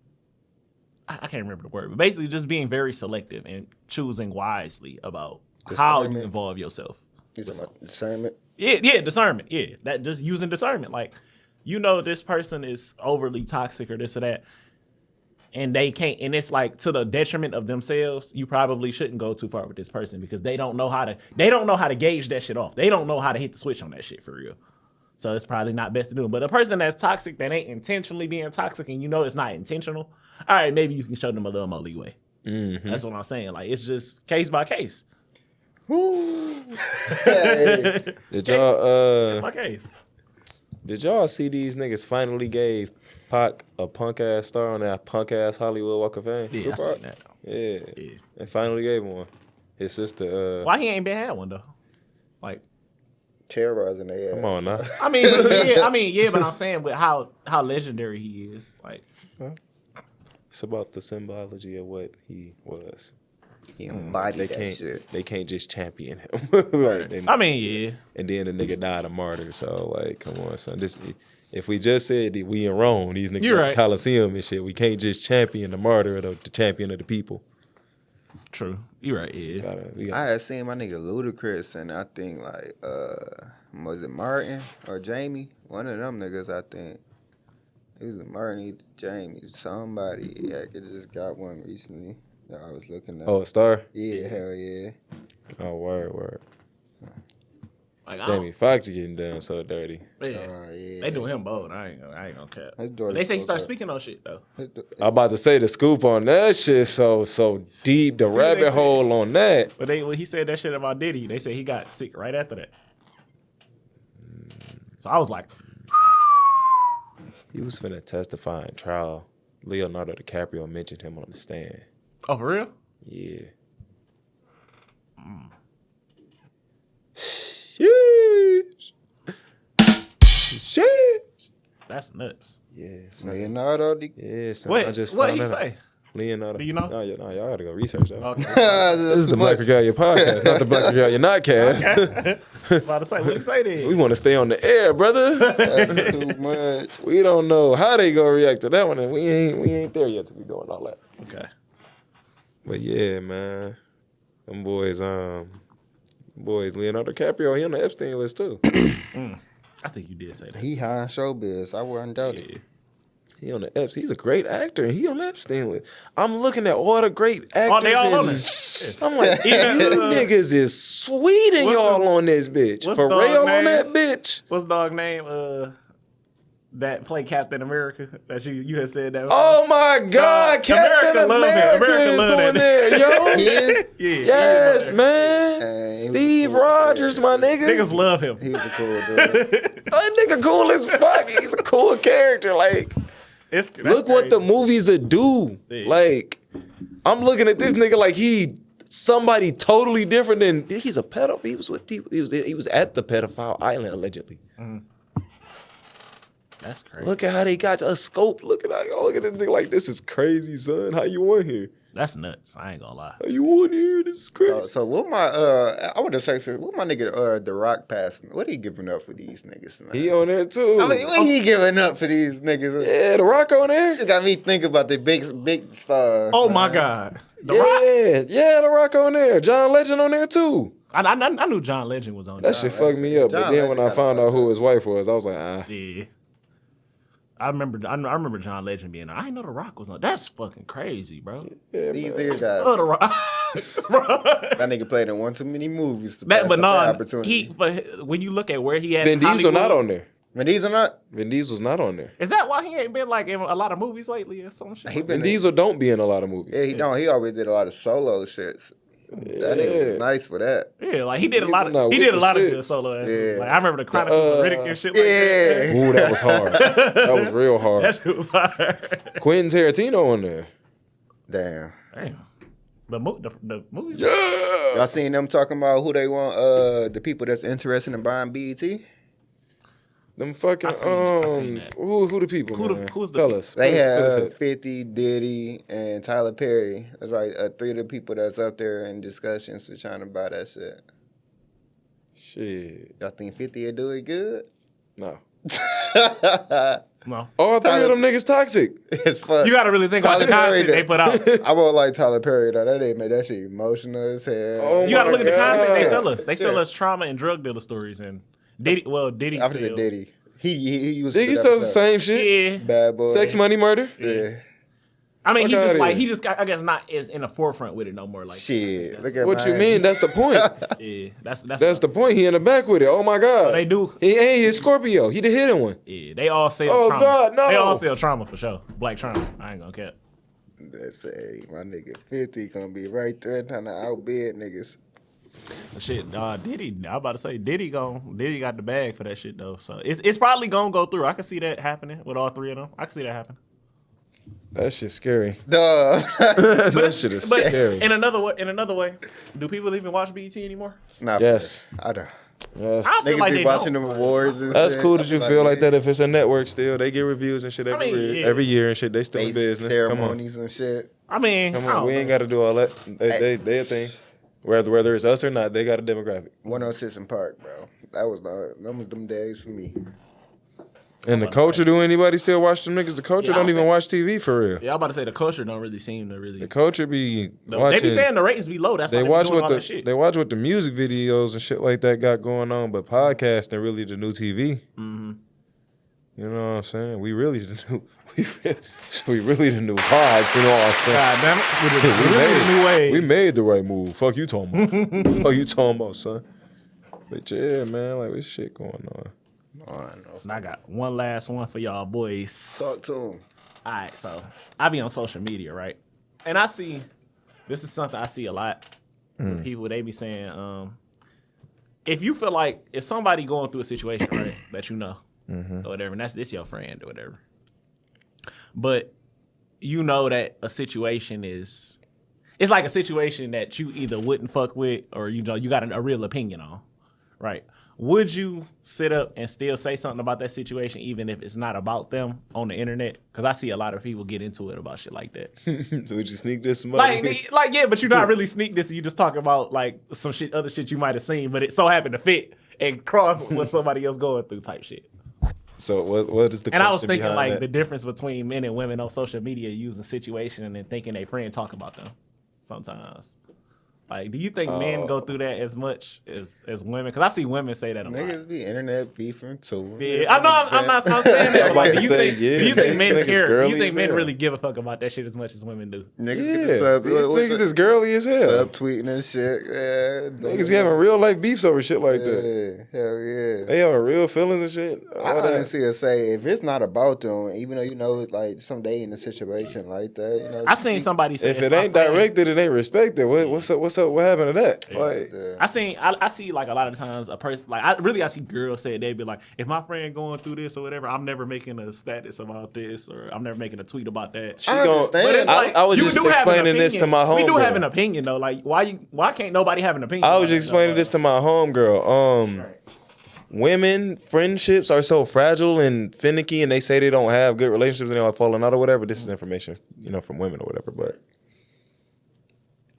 Speaker 2: I can't remember the word, but basically just being very selective and choosing wisely about how you
Speaker 3: Discernment.
Speaker 2: involve yourself.
Speaker 3: You talking about discernment?
Speaker 2: Yeah, discernment. Yeah, that just using discernment. Like, you know, this person is overly toxic or this or that, and they can't, and it's like to the detriment of themselves. You probably shouldn't go too far with this person because they don't know how to gauge that shit off. They don't know how to hit the switch on that shit for real. So it's probably not best to do. But a person that's toxic that ain't intentionally being toxic and you know it's not intentional, all right, maybe you can show them a little more leeway.
Speaker 1: Mm-hmm.
Speaker 2: That's what I'm saying. Like, it's just case by case.
Speaker 3: Woo. Hey.
Speaker 1: Did y'all
Speaker 2: My case.
Speaker 1: did y'all see these niggas finally gave Pac a punk ass star on that punk ass Hollywood Walk of Fame?
Speaker 2: Yeah, I seen that.
Speaker 1: Yeah. They finally gave him one. His sister
Speaker 2: Why he ain't been had one though? Like,
Speaker 3: Terrorizing their ass.
Speaker 1: come on now.
Speaker 2: I mean, yeah, but I'm saying with how legendary he is. Like,
Speaker 1: It's about the symbology of what he was.
Speaker 3: He embodied
Speaker 1: They
Speaker 3: that
Speaker 1: can't
Speaker 3: shit.
Speaker 1: they can't just champion him. Like,
Speaker 2: I mean, yeah.
Speaker 1: and then the nigga died a martyr. So like, come on, son. If we just said that we in Rome, these niggas
Speaker 2: You're
Speaker 1: at
Speaker 2: right.
Speaker 1: the Coliseum and shit, we can't just champion the martyr or the champion of the people.
Speaker 2: True. You're right, yeah.
Speaker 1: We
Speaker 3: I
Speaker 1: gotta,
Speaker 3: had seen my nigga Ludacris and I think like was it Martin or Jamie? One of them niggas, I think. It was Martin, either Jamie, somebody. I just got one recently that I was looking at.
Speaker 1: oh, a star?
Speaker 3: Yeah, hell yeah.
Speaker 1: Oh, word.
Speaker 2: Like,
Speaker 1: Jamie Foxx getting done so dirty.
Speaker 2: Yeah.
Speaker 3: Yeah.
Speaker 2: They doing him bold. I ain't gonna care.
Speaker 3: His daughter
Speaker 2: They say he
Speaker 3: spoke
Speaker 2: started
Speaker 3: up.
Speaker 2: speaking on shit though.
Speaker 1: I'm about to say the scoop on that shit so deep, the rabbit
Speaker 2: they-
Speaker 1: hole on that.
Speaker 2: But when he said that shit about Diddy, they said he got sick right after that. So I was like,
Speaker 1: He was finna testify in trial. Leonardo DiCaprio mentioned him on the stand.
Speaker 2: oh, for real?
Speaker 1: Yeah. Sheesh. Sheesh.
Speaker 2: That's nuts.
Speaker 1: Yeah. son.
Speaker 3: Leonardo
Speaker 1: Yeah, son.
Speaker 2: What?
Speaker 1: I just
Speaker 2: What
Speaker 1: found
Speaker 2: he
Speaker 1: that out.
Speaker 2: say?
Speaker 1: Leonardo.
Speaker 2: Do you know?
Speaker 1: No, y'all gotta go research that.
Speaker 2: Okay.
Speaker 1: This is the Black Regalia podcast, not the Black Regalia Notcast.
Speaker 2: About to say, what he say then?
Speaker 1: We want to stay on the air, brother.
Speaker 3: That's too much.
Speaker 1: We don't know how they gonna react to that one, and we ain't there yet to be doing all that.
Speaker 2: Okay.
Speaker 1: But yeah, man, them boys, Boys, Leonardo DiCaprio, he on the Epstein list too.
Speaker 2: I think you did say that.
Speaker 3: He high in showbiz. I wouldn't doubt it.
Speaker 1: He on the Epstein. He's a great actor, and he on the Epstein list. I'm looking at all the great actors.
Speaker 2: Oh, they all on
Speaker 1: and
Speaker 2: there.
Speaker 1: I'm like, you niggas is sweet and y'all on this bitch.
Speaker 2: what's
Speaker 1: Pharrell
Speaker 2: dog
Speaker 1: on
Speaker 2: name?
Speaker 1: that bitch.
Speaker 2: What's the dog name? That played Captain America. That you had said that.
Speaker 1: Oh my God, Captain
Speaker 2: America love him.
Speaker 1: America
Speaker 2: America
Speaker 1: is
Speaker 2: love
Speaker 1: on
Speaker 2: that.
Speaker 1: there, yo.
Speaker 3: He is?
Speaker 2: Yeah.
Speaker 1: Yes, man.
Speaker 3: Hey, he was
Speaker 1: Steve
Speaker 3: cool.
Speaker 1: Rogers, my nigga.
Speaker 2: Niggas love him.
Speaker 3: He was a cool dude.
Speaker 1: That nigga cool as fuck. He's a cool character. Like, look what the movies would do.
Speaker 2: Yeah.
Speaker 1: Like, I'm looking at this nigga like he somebody totally different than he's a pedophile. He was at the pedophile island allegedly.
Speaker 2: That's crazy.
Speaker 1: Look at how they got a scope. Look at this nigga like this is crazy, son. How you on here?
Speaker 2: That's nuts. I ain't gonna lie.
Speaker 1: How you on here? This is crazy.
Speaker 3: So what my I want to say what my nigga The Rock passing? What he giving up for these niggas, man?
Speaker 1: He on there too.
Speaker 3: I mean, what he giving up for these niggas?
Speaker 1: Yeah, The Rock on there.
Speaker 3: It got me thinking about the big stars.
Speaker 2: Oh
Speaker 3: man.
Speaker 2: my God. The
Speaker 1: Yeah,
Speaker 2: Rock.
Speaker 1: yeah, The Rock on there. John Legend on there too.
Speaker 2: I knew John Legend was on
Speaker 1: That
Speaker 2: there.
Speaker 1: shit fucked me up. But
Speaker 3: John
Speaker 1: then when
Speaker 3: Legend
Speaker 1: I
Speaker 3: got
Speaker 1: found
Speaker 3: a
Speaker 1: out who his wife was, I was like, ah.
Speaker 2: Yeah. I remember John Legend being there. I didn't know The Rock was on. That's fucking crazy, bro.
Speaker 1: Yeah,
Speaker 3: These
Speaker 1: man.
Speaker 3: niggas got
Speaker 2: Oh, The Rock. Bro.
Speaker 3: that nigga played in one too many movies. To
Speaker 2: But
Speaker 3: pass up that
Speaker 2: no,
Speaker 3: opportunity.
Speaker 2: but when you look at where he had
Speaker 1: Vin Diesel not on there.
Speaker 3: Vin Diesel not.
Speaker 1: Vin Diesel's not on there.
Speaker 2: Is that why he ain't been like in a lot of movies lately or some shit?
Speaker 3: He
Speaker 1: Vin
Speaker 3: been
Speaker 1: Diesel don't be in a lot of movies.
Speaker 3: Yeah, he don't. He always did a lot of solo shits. That nigga was nice for that.
Speaker 2: Yeah, like he did a
Speaker 1: He's
Speaker 2: lot
Speaker 1: not
Speaker 2: of
Speaker 1: with
Speaker 2: good
Speaker 1: shits.
Speaker 2: good solo ass.
Speaker 3: Yeah.
Speaker 2: Like I remember the Chronicles of Riddick and shit like that.
Speaker 3: Yeah.
Speaker 1: Ooh, that was hard. That was real hard.
Speaker 2: That shit was hard.
Speaker 1: Quentin Tarantino on there.
Speaker 3: Damn.
Speaker 2: Damn. The movie.
Speaker 1: Yeah.
Speaker 3: Y'all seen them talking about who they want? The people that's interested in buying BET.
Speaker 1: Them fucking
Speaker 2: I seen that.
Speaker 1: who the people? Man?
Speaker 2: who's the
Speaker 1: Tell
Speaker 2: people?
Speaker 1: us.
Speaker 3: They
Speaker 1: Spit us
Speaker 3: have
Speaker 1: it.
Speaker 3: 50, Diddy, and Tyler Perry. That's right. Three of the people that's up there in discussions for trying to buy that shit.
Speaker 1: Shit.
Speaker 3: Y'all think 50 will do it good?
Speaker 1: No.
Speaker 2: No.
Speaker 1: All three of them niggas toxic.
Speaker 3: It's fun.
Speaker 2: You gotta really think about the
Speaker 3: Tyler Perry
Speaker 2: content they put out.
Speaker 3: I won't like Tyler Perry though. That ain't made that shit emotional as hell.
Speaker 1: Oh
Speaker 2: You gotta
Speaker 1: my
Speaker 2: look at the content they
Speaker 1: God.
Speaker 2: sell us. They sell
Speaker 3: Yeah.
Speaker 2: us trauma and drug dealer stories and Diddy. Well, Diddy.
Speaker 3: After the
Speaker 2: still-
Speaker 3: Diddy, he used
Speaker 1: Diggy
Speaker 3: to
Speaker 1: sells the same shit.
Speaker 2: Yeah.
Speaker 3: Bad boy.
Speaker 1: Sex, money, murder.
Speaker 3: Yeah.
Speaker 2: I mean,
Speaker 1: Fuck
Speaker 2: he just
Speaker 1: outta
Speaker 2: like
Speaker 1: here.
Speaker 2: he just got, I guess not is in the forefront with it no more. Like
Speaker 3: Shit. Look at
Speaker 1: What you
Speaker 3: mine.
Speaker 1: mean? That's the point.
Speaker 2: Yeah, that's
Speaker 1: That's the point. He in the back with it. Oh my God.
Speaker 2: they do.
Speaker 1: He ain't his Scorpio. He the hidden one.
Speaker 2: Yeah, they all sell
Speaker 1: Oh,
Speaker 2: trauma.
Speaker 1: God, no.
Speaker 2: They all sell trauma for sure. Black trauma. I ain't gonna cap.
Speaker 3: That's my nigga 50 gonna be right there trying to outbid niggas.
Speaker 2: Shit, Diddy. I about to say Diddy got the bag for that shit though. So it's probably gonna go through. I can see that happening with all three of them. I can see that happening.
Speaker 1: That shit's scary.
Speaker 3: Duh.
Speaker 1: That shit is
Speaker 2: But
Speaker 1: scary.
Speaker 2: in another way, do people even watch BET anymore?
Speaker 3: Nah,
Speaker 1: Yes.
Speaker 3: I don't.
Speaker 1: Yes.
Speaker 2: I feel
Speaker 3: Niggas
Speaker 2: like
Speaker 3: be
Speaker 2: they
Speaker 3: watching
Speaker 2: don't.
Speaker 3: them awards and
Speaker 1: That's
Speaker 3: shit.
Speaker 1: cool that
Speaker 3: I
Speaker 1: you feel like
Speaker 3: yeah.
Speaker 1: that. If it's a network still, they get reviews and shit every
Speaker 2: I mean,
Speaker 1: year,
Speaker 2: yeah.
Speaker 1: every year and shit. They still in
Speaker 3: They
Speaker 1: business. Come on,
Speaker 3: ceremonies and shit.
Speaker 2: I mean,
Speaker 1: come
Speaker 2: I
Speaker 1: on.
Speaker 2: don't
Speaker 1: We
Speaker 2: know.
Speaker 1: ain't got to do all that. They a thing. Whether it's us or not, they got a demographic.
Speaker 3: 106 in Park, bro. That was them days for me.
Speaker 1: And the culture, do anybody still watch them niggas? The culture
Speaker 2: Yeah, I
Speaker 1: don't
Speaker 2: don't
Speaker 1: even
Speaker 2: think-
Speaker 1: watch TV for real.
Speaker 2: Yeah, I'm about to say the culture don't really seem to really.
Speaker 1: The culture be
Speaker 2: They
Speaker 1: watching.
Speaker 2: be saying the ratings be low. That's why
Speaker 1: They
Speaker 2: they
Speaker 1: watch
Speaker 2: be doing
Speaker 1: what
Speaker 2: all
Speaker 1: the
Speaker 2: that shit.
Speaker 1: they watch what the music videos and shit like that got going on, but podcasting really the new TV.
Speaker 2: Mm-hmm.
Speaker 1: You know what I'm saying? We really the new we really the new pod. You know what I'm saying?
Speaker 2: God damn it,
Speaker 1: We
Speaker 2: we really the new way.
Speaker 1: We made the right move. Fuck you talking about. Fuck you talking about, son. But yeah, man, like this shit going on.
Speaker 3: I don't know.
Speaker 2: And I got one last one for y'all boys.
Speaker 3: Talk to him.
Speaker 2: All right, so I be on social media, right? And I see, this is something I see a lot. With people, they be saying, if you feel like, if somebody going through a situation, right, that you know, or whatever, and this your friend or whatever, but you know that a situation is, it's like a situation that you either wouldn't fuck with or, you know, you got a real opinion on, right? Would you sit up and still say something about that situation, even if it's not about them on the internet? Because I see a lot of people get into it about shit like that.
Speaker 1: Would you sneak this money?
Speaker 2: Like, yeah, but you're not really sneak this. You just talking about like some shit, other shit you might have seen, but it so happened to fit and cross what somebody else going through type shit.
Speaker 1: So what is the
Speaker 2: And I was
Speaker 1: question
Speaker 2: thinking
Speaker 1: behind
Speaker 2: like
Speaker 1: that?
Speaker 2: the difference between men and women on social media using situation and thinking they friend talk about them sometimes. Like, do you think men go through that as much as women? Because I see women say that a lot.
Speaker 3: Niggas be internet beefing too.
Speaker 2: Yeah, I know. I'm not saying that. But like, do you think men
Speaker 1: niggas
Speaker 2: care? Do
Speaker 1: girly
Speaker 2: you think
Speaker 1: as
Speaker 2: men
Speaker 1: hell.
Speaker 2: really give a fuck about that shit as much as women do?
Speaker 3: Niggas
Speaker 1: Yeah,
Speaker 3: get the sub.
Speaker 1: these niggas is girly as hell.
Speaker 3: Subtweeting and shit. Yeah,
Speaker 1: Niggas be having real life beefs over shit like that.
Speaker 3: Yeah, hell yeah.
Speaker 1: They having real feelings and shit.
Speaker 3: I
Speaker 1: All that.
Speaker 3: honestly say if it's not about them, even though you know like someday in a situation like that, you know.
Speaker 2: I seen somebody say
Speaker 1: If it
Speaker 2: my
Speaker 1: ain't
Speaker 2: friend-
Speaker 1: directed, it ain't respected. What's up? What happened to that? Like,
Speaker 2: I see like a lot of times a person like I see girls say they'd be like, if my friend going through this or whatever, I'm never making a status about this or I'm never making a tweet about that.
Speaker 1: she
Speaker 3: I
Speaker 1: gon-
Speaker 3: understand.
Speaker 2: But it's like,
Speaker 1: I was
Speaker 2: you
Speaker 1: just
Speaker 2: do have an
Speaker 1: explaining this to
Speaker 2: opinion.
Speaker 1: my homegirl.
Speaker 2: We do have an opinion though. Like why can't nobody have an opinion?
Speaker 1: I
Speaker 2: about
Speaker 1: was
Speaker 2: that,
Speaker 1: explaining
Speaker 2: though?
Speaker 1: this to my homegirl. Women friendships are so fragile and finicky, and they say they don't have good relationships and they're like falling out or whatever. This is information, from women or whatever. But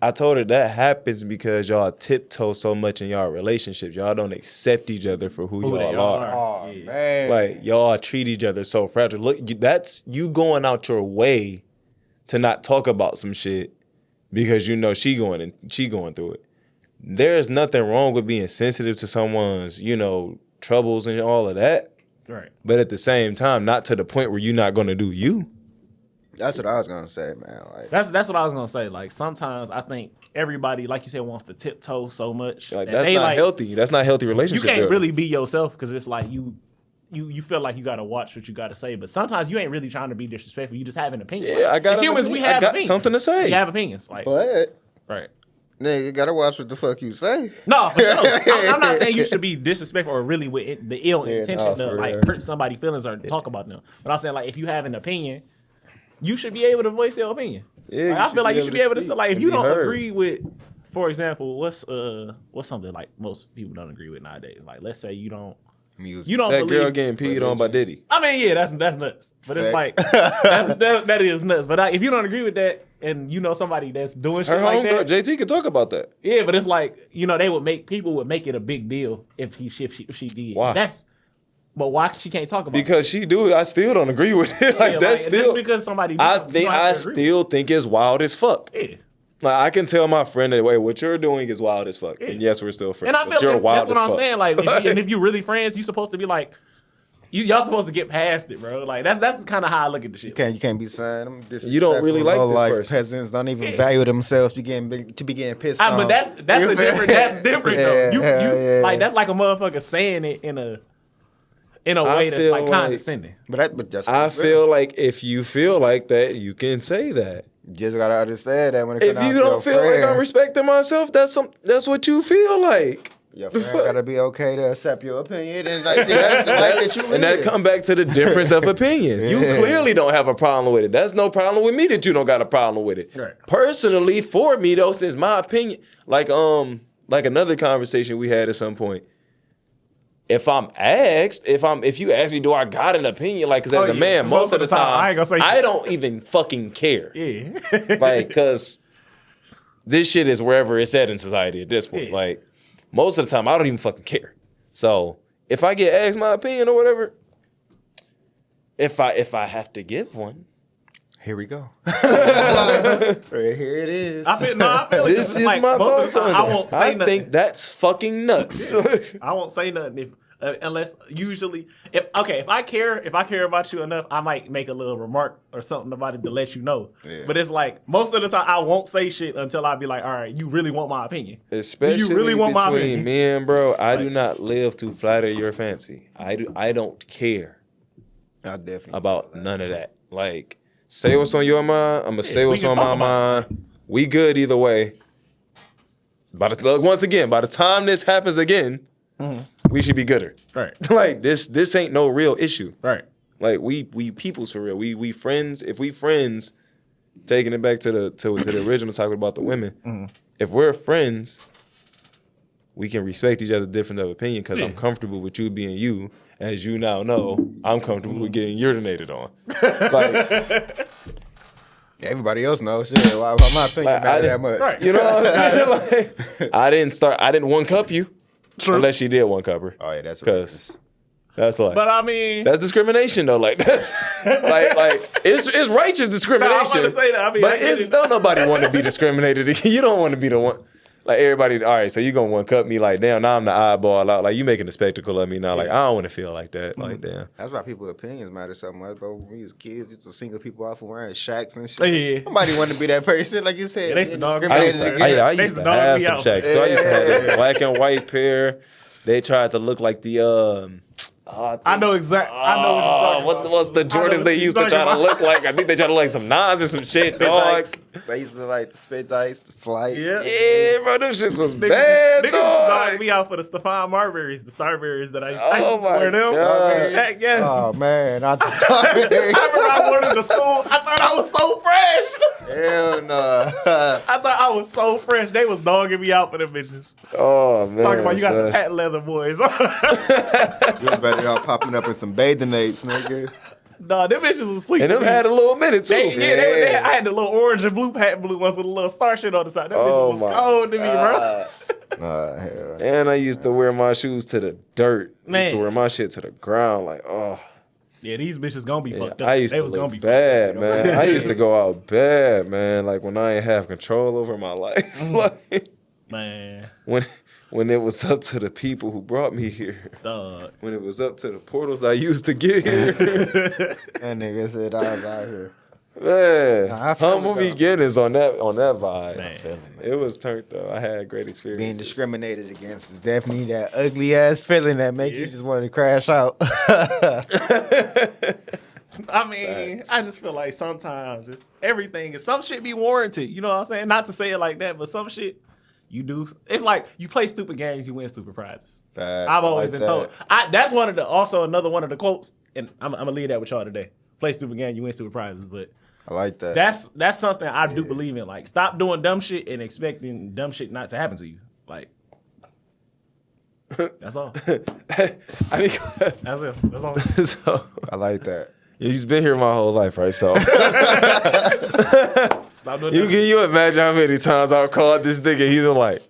Speaker 1: I told her that happens because y'all tiptoe so much in y'all relationships. Y'all don't accept each other for who
Speaker 2: they
Speaker 1: y'all are.
Speaker 3: Oh man.
Speaker 1: Like y'all treat each other so fragile. Look, that's you going out your way to not talk about some shit because you know she going through it. There's nothing wrong with being sensitive to someone's, troubles and all of that.
Speaker 2: Right.
Speaker 1: But at the same time, not to the point where you're not gonna do you.
Speaker 3: That's what I was gonna say, man. Like
Speaker 2: That's what I was gonna say. Like sometimes I think everybody, like you said, wants to tiptoe so much.
Speaker 1: Like
Speaker 2: that
Speaker 1: that's
Speaker 2: they,
Speaker 1: not
Speaker 2: like,
Speaker 1: healthy. That's not healthy
Speaker 2: You
Speaker 1: relationship.
Speaker 2: can't
Speaker 1: building.
Speaker 2: really be yourself because it's like you feel like you gotta watch what you gotta say, but sometimes you ain't really trying to be disrespectful. You just have an opinion.
Speaker 1: Yeah, I got
Speaker 2: As
Speaker 1: an
Speaker 2: humans,
Speaker 1: opinion.
Speaker 2: we have
Speaker 1: I got
Speaker 2: opinions.
Speaker 1: something to say.
Speaker 2: We have opinions. Like
Speaker 3: but
Speaker 2: right.
Speaker 3: nigga, you gotta watch what the fuck you say.
Speaker 2: No, for sure. I'm not saying you should be disrespectful or really with the ill intention to
Speaker 3: for
Speaker 2: like
Speaker 3: real.
Speaker 2: hurt somebody's feelings or talk about them. But I'm saying like if you have an opinion, you should be able to voice your opinion.
Speaker 1: Yeah,
Speaker 2: Like, I feel like you should be able to say like if
Speaker 1: and
Speaker 2: you
Speaker 1: be
Speaker 2: don't
Speaker 1: heard.
Speaker 2: agree with, for example, what's something like most people don't agree with nowadays. Like let's say you don't
Speaker 3: Music.
Speaker 2: you don't
Speaker 1: That
Speaker 2: believe
Speaker 1: girl getting peed on by Diddy.
Speaker 2: I mean, yeah, that's nuts. But it's
Speaker 3: Sex.
Speaker 2: like that is nuts. But if you don't agree with that, and you know somebody that's doing shit
Speaker 1: Her
Speaker 2: like
Speaker 1: homegirl,
Speaker 2: that,
Speaker 1: JT, could talk about that.
Speaker 2: yeah. But it's like people would make it a big deal if she did.
Speaker 1: Why?
Speaker 2: But why she can't talk about
Speaker 1: Because she do it, I still don't agree with it.
Speaker 2: it?
Speaker 1: Like
Speaker 2: Yeah,
Speaker 1: that's
Speaker 2: just
Speaker 1: still.
Speaker 2: because somebody. Do
Speaker 1: I
Speaker 2: something, you
Speaker 1: think
Speaker 2: don't have
Speaker 1: I
Speaker 2: to agree
Speaker 1: still think it's wild as fuck.
Speaker 2: with it. Yeah.
Speaker 1: Like I can tell my friend that what you're doing is wild as fuck. And yes, we're still friends.
Speaker 2: And I
Speaker 1: but
Speaker 2: feel
Speaker 1: you're
Speaker 2: like
Speaker 1: wild
Speaker 2: that's what
Speaker 1: as
Speaker 2: I'm
Speaker 1: fuck.
Speaker 2: saying. Like, if you really friends, you supposed to be like, y'all supposed to get past it, bro. Like that's kind of how I look at the shit.
Speaker 3: You can't be saying them.
Speaker 1: You don't really like this
Speaker 3: like
Speaker 1: person.
Speaker 3: peasants don't even value themselves to be getting pissed off.
Speaker 2: But that's
Speaker 3: You
Speaker 2: a
Speaker 3: feel
Speaker 2: different.
Speaker 3: me?
Speaker 2: That's different though. You
Speaker 3: yeah.
Speaker 2: like that's like a motherfucker saying it in a way that's
Speaker 1: feel
Speaker 2: like
Speaker 1: like-
Speaker 2: condescending.
Speaker 3: But that's
Speaker 1: I feel like if you feel like that, you can say that.
Speaker 3: just gotta understand that when it comes
Speaker 1: If
Speaker 3: down
Speaker 1: you
Speaker 3: to
Speaker 1: don't
Speaker 3: your
Speaker 1: feel
Speaker 3: friend,
Speaker 1: like I'm respecting myself, that's what you feel like.
Speaker 3: your
Speaker 1: The
Speaker 3: friend
Speaker 1: fuck?
Speaker 3: gotta be okay to accept your opinion and like that's the way that you
Speaker 1: And that
Speaker 3: live.
Speaker 1: come back to the difference of opinions. You
Speaker 3: Yeah.
Speaker 1: clearly don't have a problem with it. That's no problem with me that you don't got a problem with it.
Speaker 2: Right.
Speaker 1: Personally, for me though, since my opinion, like another conversation we had at some point. If I'm asked, if you ask me, do I got an opinion? Like, cause as a
Speaker 2: yeah.
Speaker 1: man, most of the time,
Speaker 2: I ain't gonna say
Speaker 1: I
Speaker 2: shit.
Speaker 1: don't even fucking care.
Speaker 2: Yeah.
Speaker 1: Like, cause this shit is wherever it's at in society at this point.
Speaker 2: Yeah.
Speaker 1: Like, most of the time, I don't even fucking care. So if I get asked my opinion or whatever, if I have to give one,
Speaker 3: Here we go. Here it is.
Speaker 2: I feel it.
Speaker 1: this
Speaker 2: It's
Speaker 1: is
Speaker 2: like,
Speaker 1: my
Speaker 2: most of
Speaker 1: thoughts
Speaker 2: the time,
Speaker 1: on
Speaker 2: I
Speaker 1: it.
Speaker 2: won't say
Speaker 1: I
Speaker 2: nothing.
Speaker 1: think that's fucking nuts.
Speaker 2: I won't say nothing if unless usually if I care about you enough, I might make a little remark or something about it to let you know.
Speaker 3: Yeah.
Speaker 2: But it's like most of the time I won't say shit until I be like, all right, you really want my opinion?
Speaker 1: Especially
Speaker 2: Do you really want my
Speaker 1: between
Speaker 2: opinion?
Speaker 1: me and bro, I do not live to flatter your fancy. I don't care
Speaker 3: I definitely
Speaker 1: about none of that. Like, say what's on your mind, I'm gonna say
Speaker 2: we
Speaker 1: what's
Speaker 2: can
Speaker 1: on my
Speaker 2: talk about
Speaker 1: mind. We good either way. By the time this happens again, we should be gooder.
Speaker 2: Right.
Speaker 1: Like this ain't no real issue.
Speaker 2: Right.
Speaker 1: Like we peoples for real. We friends. If we friends, taking it back to the original topic about the women. If we're friends, we can respect each other's difference of opinion because I'm
Speaker 2: Yeah.
Speaker 1: comfortable with you being you. As you now know, I'm comfortable with getting urinated on. Like,
Speaker 3: Everybody else knows. Shit, why my opinion
Speaker 1: Like, I
Speaker 3: matter that
Speaker 1: didn't-
Speaker 3: much?
Speaker 2: Right.
Speaker 1: you know what I'm saying? Like, I didn't one cup you.
Speaker 2: True.
Speaker 1: Unless she did one cup her.
Speaker 3: Oh yeah, that's
Speaker 1: Because that's like
Speaker 2: But I mean,
Speaker 1: that's discrimination though. Like that's like it's righteous discrimination.
Speaker 2: No, I'm about to say that. I mean, I
Speaker 1: but
Speaker 2: get
Speaker 1: it's
Speaker 2: it.
Speaker 1: don't nobody want to be discriminated. You don't want to be the one. like everybody. All right, so you gonna one cut me like damn. Now I'm the eyeball out. Like you making a spectacle of me now. Like I don't want to feel like that. Like damn.
Speaker 3: That's why people's opinions matter so much, bro. When we was kids, used to single people off for wearing shacks and shit.
Speaker 2: Yeah.
Speaker 3: Nobody wanted to be that person, like you said.
Speaker 2: Yeah, they used to dog me
Speaker 1: I used
Speaker 2: out.
Speaker 1: to, I
Speaker 2: They
Speaker 1: used to
Speaker 2: dog
Speaker 1: have
Speaker 2: me
Speaker 1: some
Speaker 2: out.
Speaker 1: shacks. So I used to have this black and white pair. They tried to look like the
Speaker 2: I know exactly. I know what you're talking about.
Speaker 1: what's the Jordans they used to try to look like? I think they tried to look like some Nas or some shit, dog.
Speaker 3: They used to like the Spitz Ice, the Flight.
Speaker 2: Yeah.
Speaker 1: Yeah, bro, them shits was bad,
Speaker 2: Niggas
Speaker 1: dog.
Speaker 2: dog me out for the Stefan Marbury's, the Starberries that I used
Speaker 1: Oh
Speaker 2: to
Speaker 1: my
Speaker 2: wear them.
Speaker 1: God.
Speaker 2: Heck, yes.
Speaker 3: Oh man, I just started.
Speaker 2: I remember I wore them to school. I thought I was so fresh.
Speaker 3: Hell no.
Speaker 2: I thought I was so fresh. They was dogging me out for them bitches.
Speaker 1: Oh man,
Speaker 2: Talking about you got the
Speaker 1: son.
Speaker 2: patent leather boys.
Speaker 3: You better y'all popping up in some bathing apes, nigga.
Speaker 2: Nah, them bitches was sweet.
Speaker 1: And them had a little minute too.
Speaker 2: I had the little orange and blue patent blue ones with a little star shit on the side. Them
Speaker 1: Oh
Speaker 2: bitches
Speaker 1: my
Speaker 2: was cold to me, bro.
Speaker 3: Hell.
Speaker 1: And I used to wear my shoes to the dirt.
Speaker 2: Man.
Speaker 1: Used to wear my shit to the ground. Like, oh.
Speaker 2: Yeah, these bitches gonna be fucked up.
Speaker 1: I used
Speaker 2: They
Speaker 1: to
Speaker 2: was gonna
Speaker 1: look
Speaker 2: be
Speaker 1: bad,
Speaker 2: fucked up.
Speaker 1: man. I used to go out bad, man. Like when I ain't have control over my life. Like
Speaker 2: Man,
Speaker 1: when it was up to the people who brought me here.
Speaker 2: dog.
Speaker 1: When it was up to the portals I used to get here.
Speaker 3: That nigga said I was out here.
Speaker 1: Man,
Speaker 3: Nah, I feel
Speaker 1: humble
Speaker 3: it, though.
Speaker 1: beginnings on that vibe.
Speaker 2: Man.
Speaker 1: It was turned up. I had great experiences.
Speaker 3: Being discriminated against is definitely that ugly ass feeling that make you just want to crash out.
Speaker 2: I mean, I just feel like sometimes it's everything. Some shit be warranted. You know what I'm saying? Not to say it like that, but some shit you do. It's like you play stupid games, you win stupid prizes. I've always been told. That's one of the also another one of the quotes, and I'm gonna leave that with y'all today. Play stupid games, you win stupid prizes. But
Speaker 3: I like that.
Speaker 2: that's something I do believe in. Like, stop doing dumb shit and expecting dumb shit not to happen to you. Like, that's all.
Speaker 1: I mean,
Speaker 2: That's it. That's all.
Speaker 1: so,
Speaker 3: I like that.
Speaker 1: he's been here my whole life, right? So
Speaker 2: Stop doing
Speaker 1: you
Speaker 2: dumb
Speaker 1: can you imagine how many times I've called this nigga? He's been like,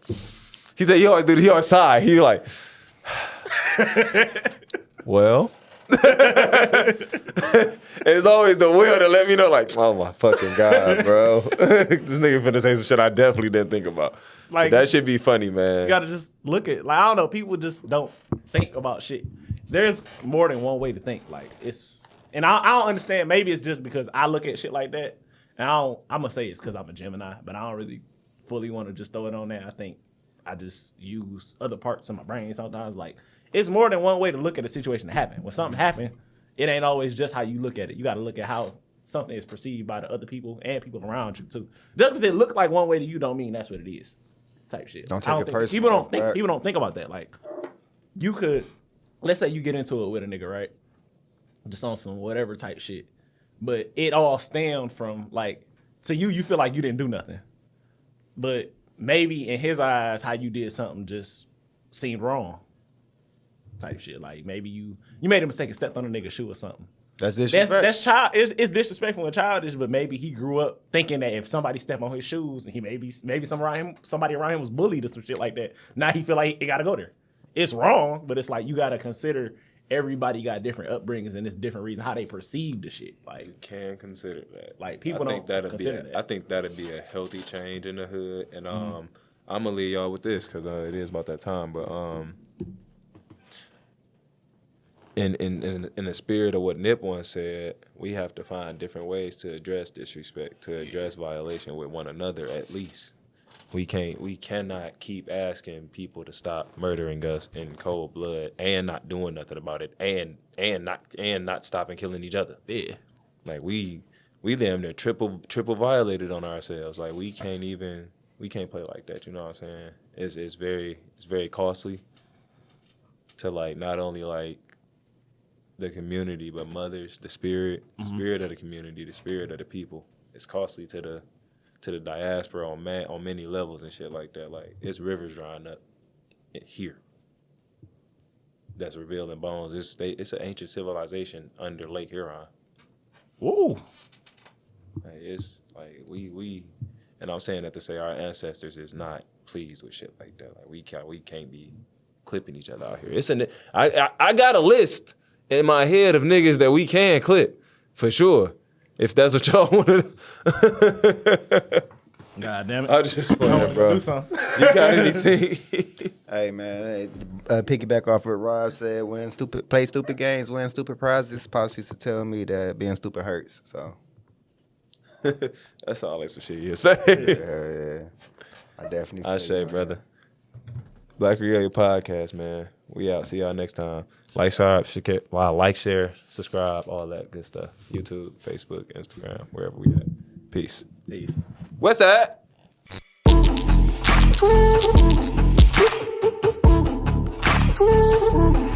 Speaker 1: he said he always sigh. He like, well. It's always the will to let me know, like, oh my fucking God, bro. This nigga finna say some shit I definitely didn't think about.
Speaker 2: Like,
Speaker 1: That should be funny, man.
Speaker 2: You gotta just look at, like, I don't know, people just don't think about shit. There's more than one way to think. Like, it's, and I don't understand. Maybe it's just because I look at shit like that, and I'm gonna say it's because I'm a Gemini, but I don't really fully want to just throw it on there. I think I just use other parts of my brain sometimes. Like, it's more than one way to look at a situation that happened. When something happened, it ain't always just how you look at it. You gotta look at how something is perceived by the other people and people around you too. Just because it look like one way to you don't mean that's what it is. Type shit.
Speaker 3: Don't
Speaker 2: I
Speaker 3: take it
Speaker 2: think-
Speaker 3: personal.
Speaker 2: People don't think about that. Like, you could, let's say you get into it with a nigga, right? Just on some whatever type shit. But it all stemmed from, like, to you feel like you didn't do nothing. But maybe in his eyes, how you did something just seemed wrong. Type shit. Like, maybe you made a mistake and stepped on a nigga's shoe or something.
Speaker 3: That's disrespect.
Speaker 2: That's child. It's disrespectful and childish, but maybe he grew up thinking that if somebody stepped on his shoes and he maybe somebody around him was bullied or some shit like that, now he feel like it gotta go there. It's wrong, but it's like you gotta consider everybody got different upbringings and it's different reasons how they perceive the shit. Like,
Speaker 1: You can consider that.
Speaker 2: Like, people
Speaker 1: I think
Speaker 2: don't
Speaker 1: that'd
Speaker 2: consider
Speaker 1: be
Speaker 2: that.
Speaker 1: I think that'd be a healthy change in the hood. And I'm gonna leave y'all with this because it is about that time. But in the spirit of what Nip once said, we have to find different ways to address disrespect, to address violation with one another. At least we cannot keep asking people to stop murdering us in cold blood and not doing nothing about it, and not stopping killing each other.
Speaker 2: yeah.
Speaker 1: Like we damn near triple violated on ourselves. Like we can't play like that. You know what I'm saying? It's very costly to, like, not only like the community but mothers, the spirit of the community, the spirit of the people. It's costly to the diaspora on many levels and shit like that. Like, it's rivers drying up here. That's revealing bones. It's an ancient civilization under Lake Huron.
Speaker 2: Woo.
Speaker 1: Like, it's like we and I'm saying that to say our ancestors is not pleased with shit like that. Like, we can't be clipping each other out here. I got a list in my head of niggas that we can clip for sure. If that's what y'all want to.
Speaker 2: God damn it.
Speaker 1: I'm just playing, bro.
Speaker 2: Do
Speaker 1: You
Speaker 2: something.
Speaker 1: got anything?
Speaker 3: Hey man, piggyback off what Rob said: play stupid games, win stupid prizes. Pops used to tell me that being stupid hurts. So
Speaker 1: That's all some shit you say.
Speaker 3: yeah. I definitely.
Speaker 1: I say, brother. Black Regalia Podcast, man. We out. See y'all next time. Like, share, subscribe, all that good stuff. YouTube, Facebook, Instagram, wherever we at. Peace.
Speaker 2: Peace.
Speaker 1: What's that?
Speaker 4: Thank you.